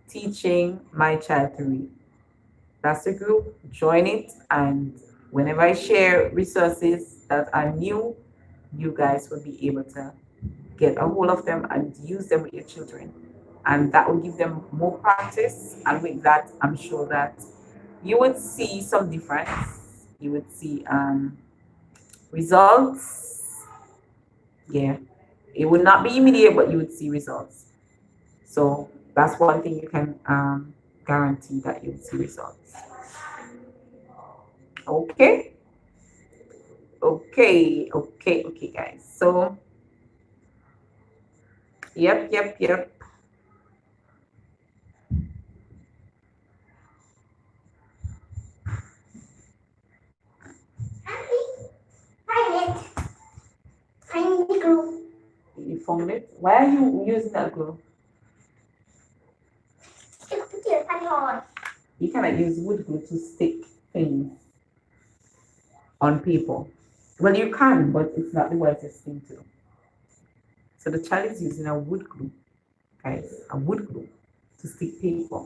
Teaching My Child to Read. That's the group. Join it, and whenever I share resources that are new, you guys will be able to get a hold of them and use them with your children. And that will give them more practice. And with that, I'm sure that you would see some difference. You would see results. Yeah, it would not be immediate, but you would see results. So that's one thing you can guarantee that you would see results. Okay, okay, guys. So, yep. Auntie, find it. Find the glue. You found it. Why are you using that glue? Stick to your on. You cannot use wood glue to stick things on paper. Well, you can, but it's not the wisest thing to do. So the child is using a wood glue, guys, a wood glue to stick paper.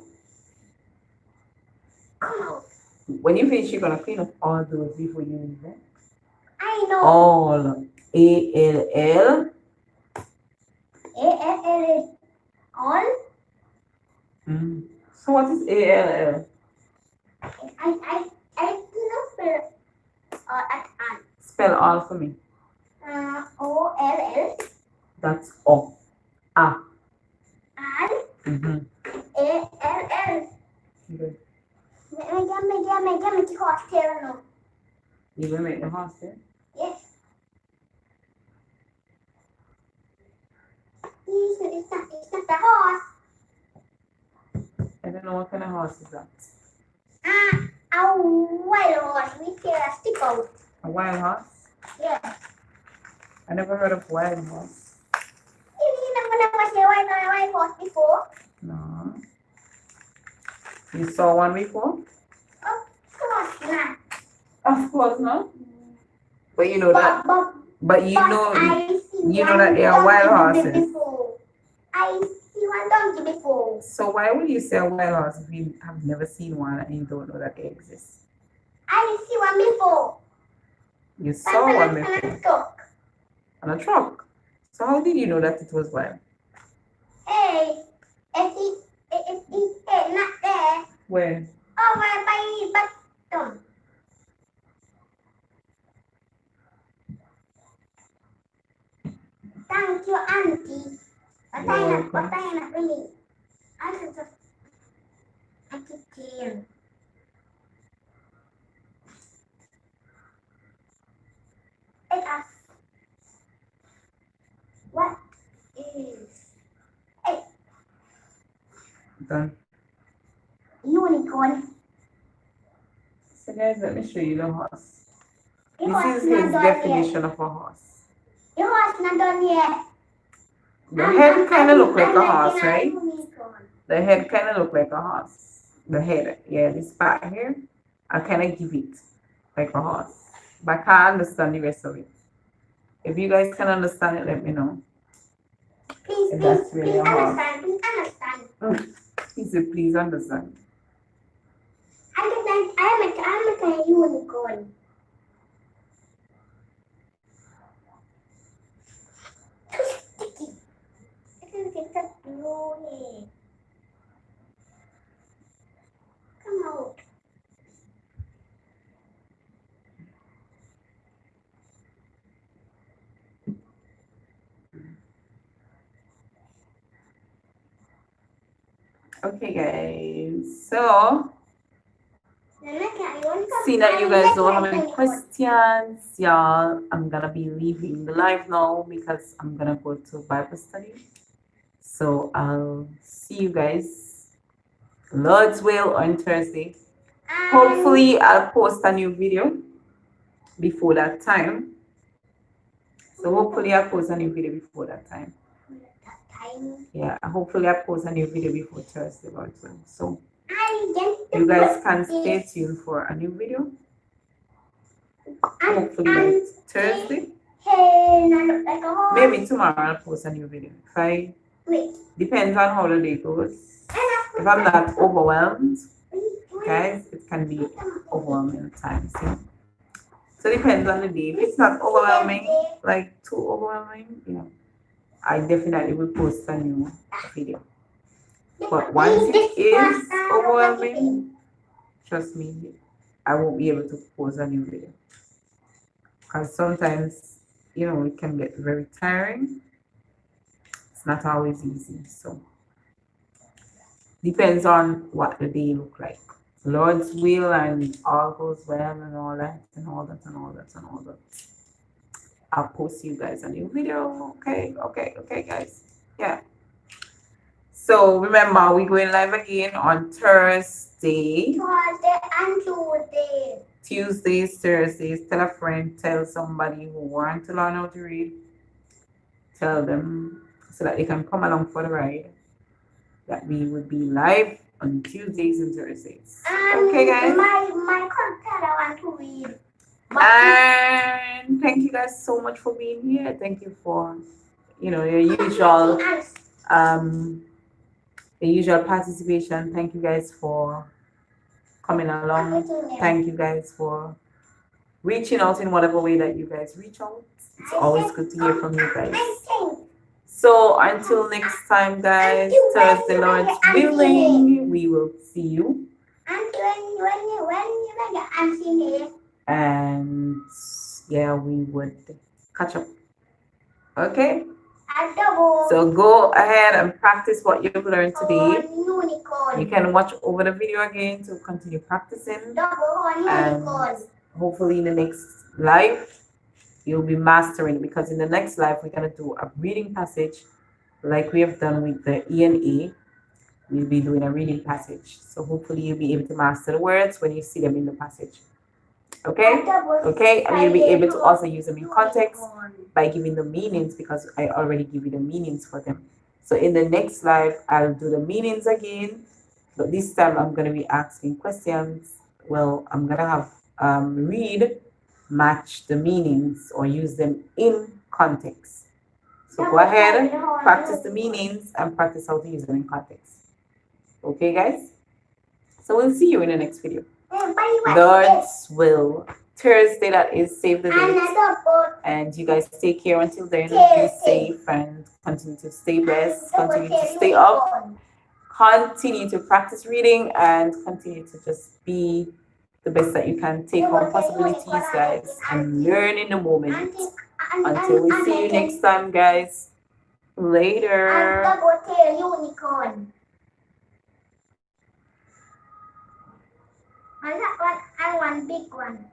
Come out. When you finish, you're gonna clean up all those before you leave them. I know. All. ALL. A-L-L is all. So what is ALL? I don't spell at all. Spell all for me. O-L-L. That's O. Ah. All. Mm-hmm. A-L-L. Good. Make the horse tail no. You gonna make the horse there? Yes. It's not the horse. I don't know what kind of horse is that. A wild horse. We tear a stick out. A wild horse? Yes. I never heard of wild horse. You never see a wild horse before? No. You saw one before? Of course not. Of course not. But you know that. But you know that they are wild horses. Before. I see one donkey before. So why would you say a wild horse if you have never seen one and you don't know that they exist? I see one before. You saw one On a before truck. on a truck. So how did you know that it was wild? Hey, it's not there. Where? Over by his bottom. Thank you, Auntie. But I not really. I just I keep here. It us. What is Done. unicorn? So guys, let me show you the horse. The This horse is not his done yet. definition of a horse. The horse not done yet. The head kind of look like I'm a horse, making a right? unicorn. The head kind of look like a horse. The head, yeah, this part here, I kind of give it like a horse. But I can't understand the rest of it. If you guys can understand it, let me know. Please, If please, that's really please a horse. understand. Please understand. He said, please understand. I'm a unicorn. Too sticky. I can get that blue here. Come out. Okay, guys. So, See seeing that you guys don't have any questions, y'all, I'm gonna be leaving the live now because I'm gonna go to Bible study. So I'll see you guys, Lord's will, on Thursday. Hopefully I'll post a new video before that time. So hopefully I'll post a new video before that time. Yeah, hopefully I'll post a new video before Thursday, Lord's will. So you guys can stay tuned for a new video. Hopefully by Thursday. Maybe tomorrow I'll post a new video. If I depends on how the day goes. If I'm not overwhelmed, guys, it can be overwhelming at times. Yeah. So it depends on the day. If it's not overwhelming, like too overwhelming, I definitely will post a new video. But once it is overwhelming, trust me, I won't be able to post a new video. Because sometimes, it can get very tiring. It's not always easy. So depends on what the day look like. Lord's will and all goes well and all that and all that and all that and all that. I'll post you guys a new video. Okay, guys. Yeah. So remember, we're going live again on Thursday. Tuesdays, Thursdays. Tell a friend, tell somebody who wants to learn how to read. Tell them so that they can come along for the ride. That we would be live on Tuesdays and Thursdays. Okay, guys. My contact, I want to read. And thank you guys so much for being here. Thank you for, your usual participation. Thank you guys for coming along. Thank you guys for reaching out in whatever way that you guys reach out. It's always good to hear from you guys. So until next time, guys, Thursday, Lord's willing, we will see you. And yeah, we would catch up. Okay? So go ahead and practice what you've learned today. You can watch over the video again to continue practicing. And hopefully in the next live, you'll be mastering, because in the next live, we're going to do a reading passage like we have done with the E and A. We'll be doing a reading passage. So hopefully you'll be able to master the words when you see them in the passage. Okay, and you'll be able to also use them in context by giving the meanings, because I already give you the meanings for them. So in the next live, I'll do the meanings again, but this time I'm going to be asking questions. Well, I'm going to have Reid match the meanings or use them in context. So go ahead, practice the meanings and practice how to use them in context. Okay, guys? So we'll see you in the next video. God's will. Thursday, that is, save the date. And you guys take care until then. Be safe and continue to stay blessed. Continue to stay up. Continue to practice reading and continue to just be the best that you can. Take on possibilities, guys, and learn in the moment. Until we see you next time, guys. Later. I want big one.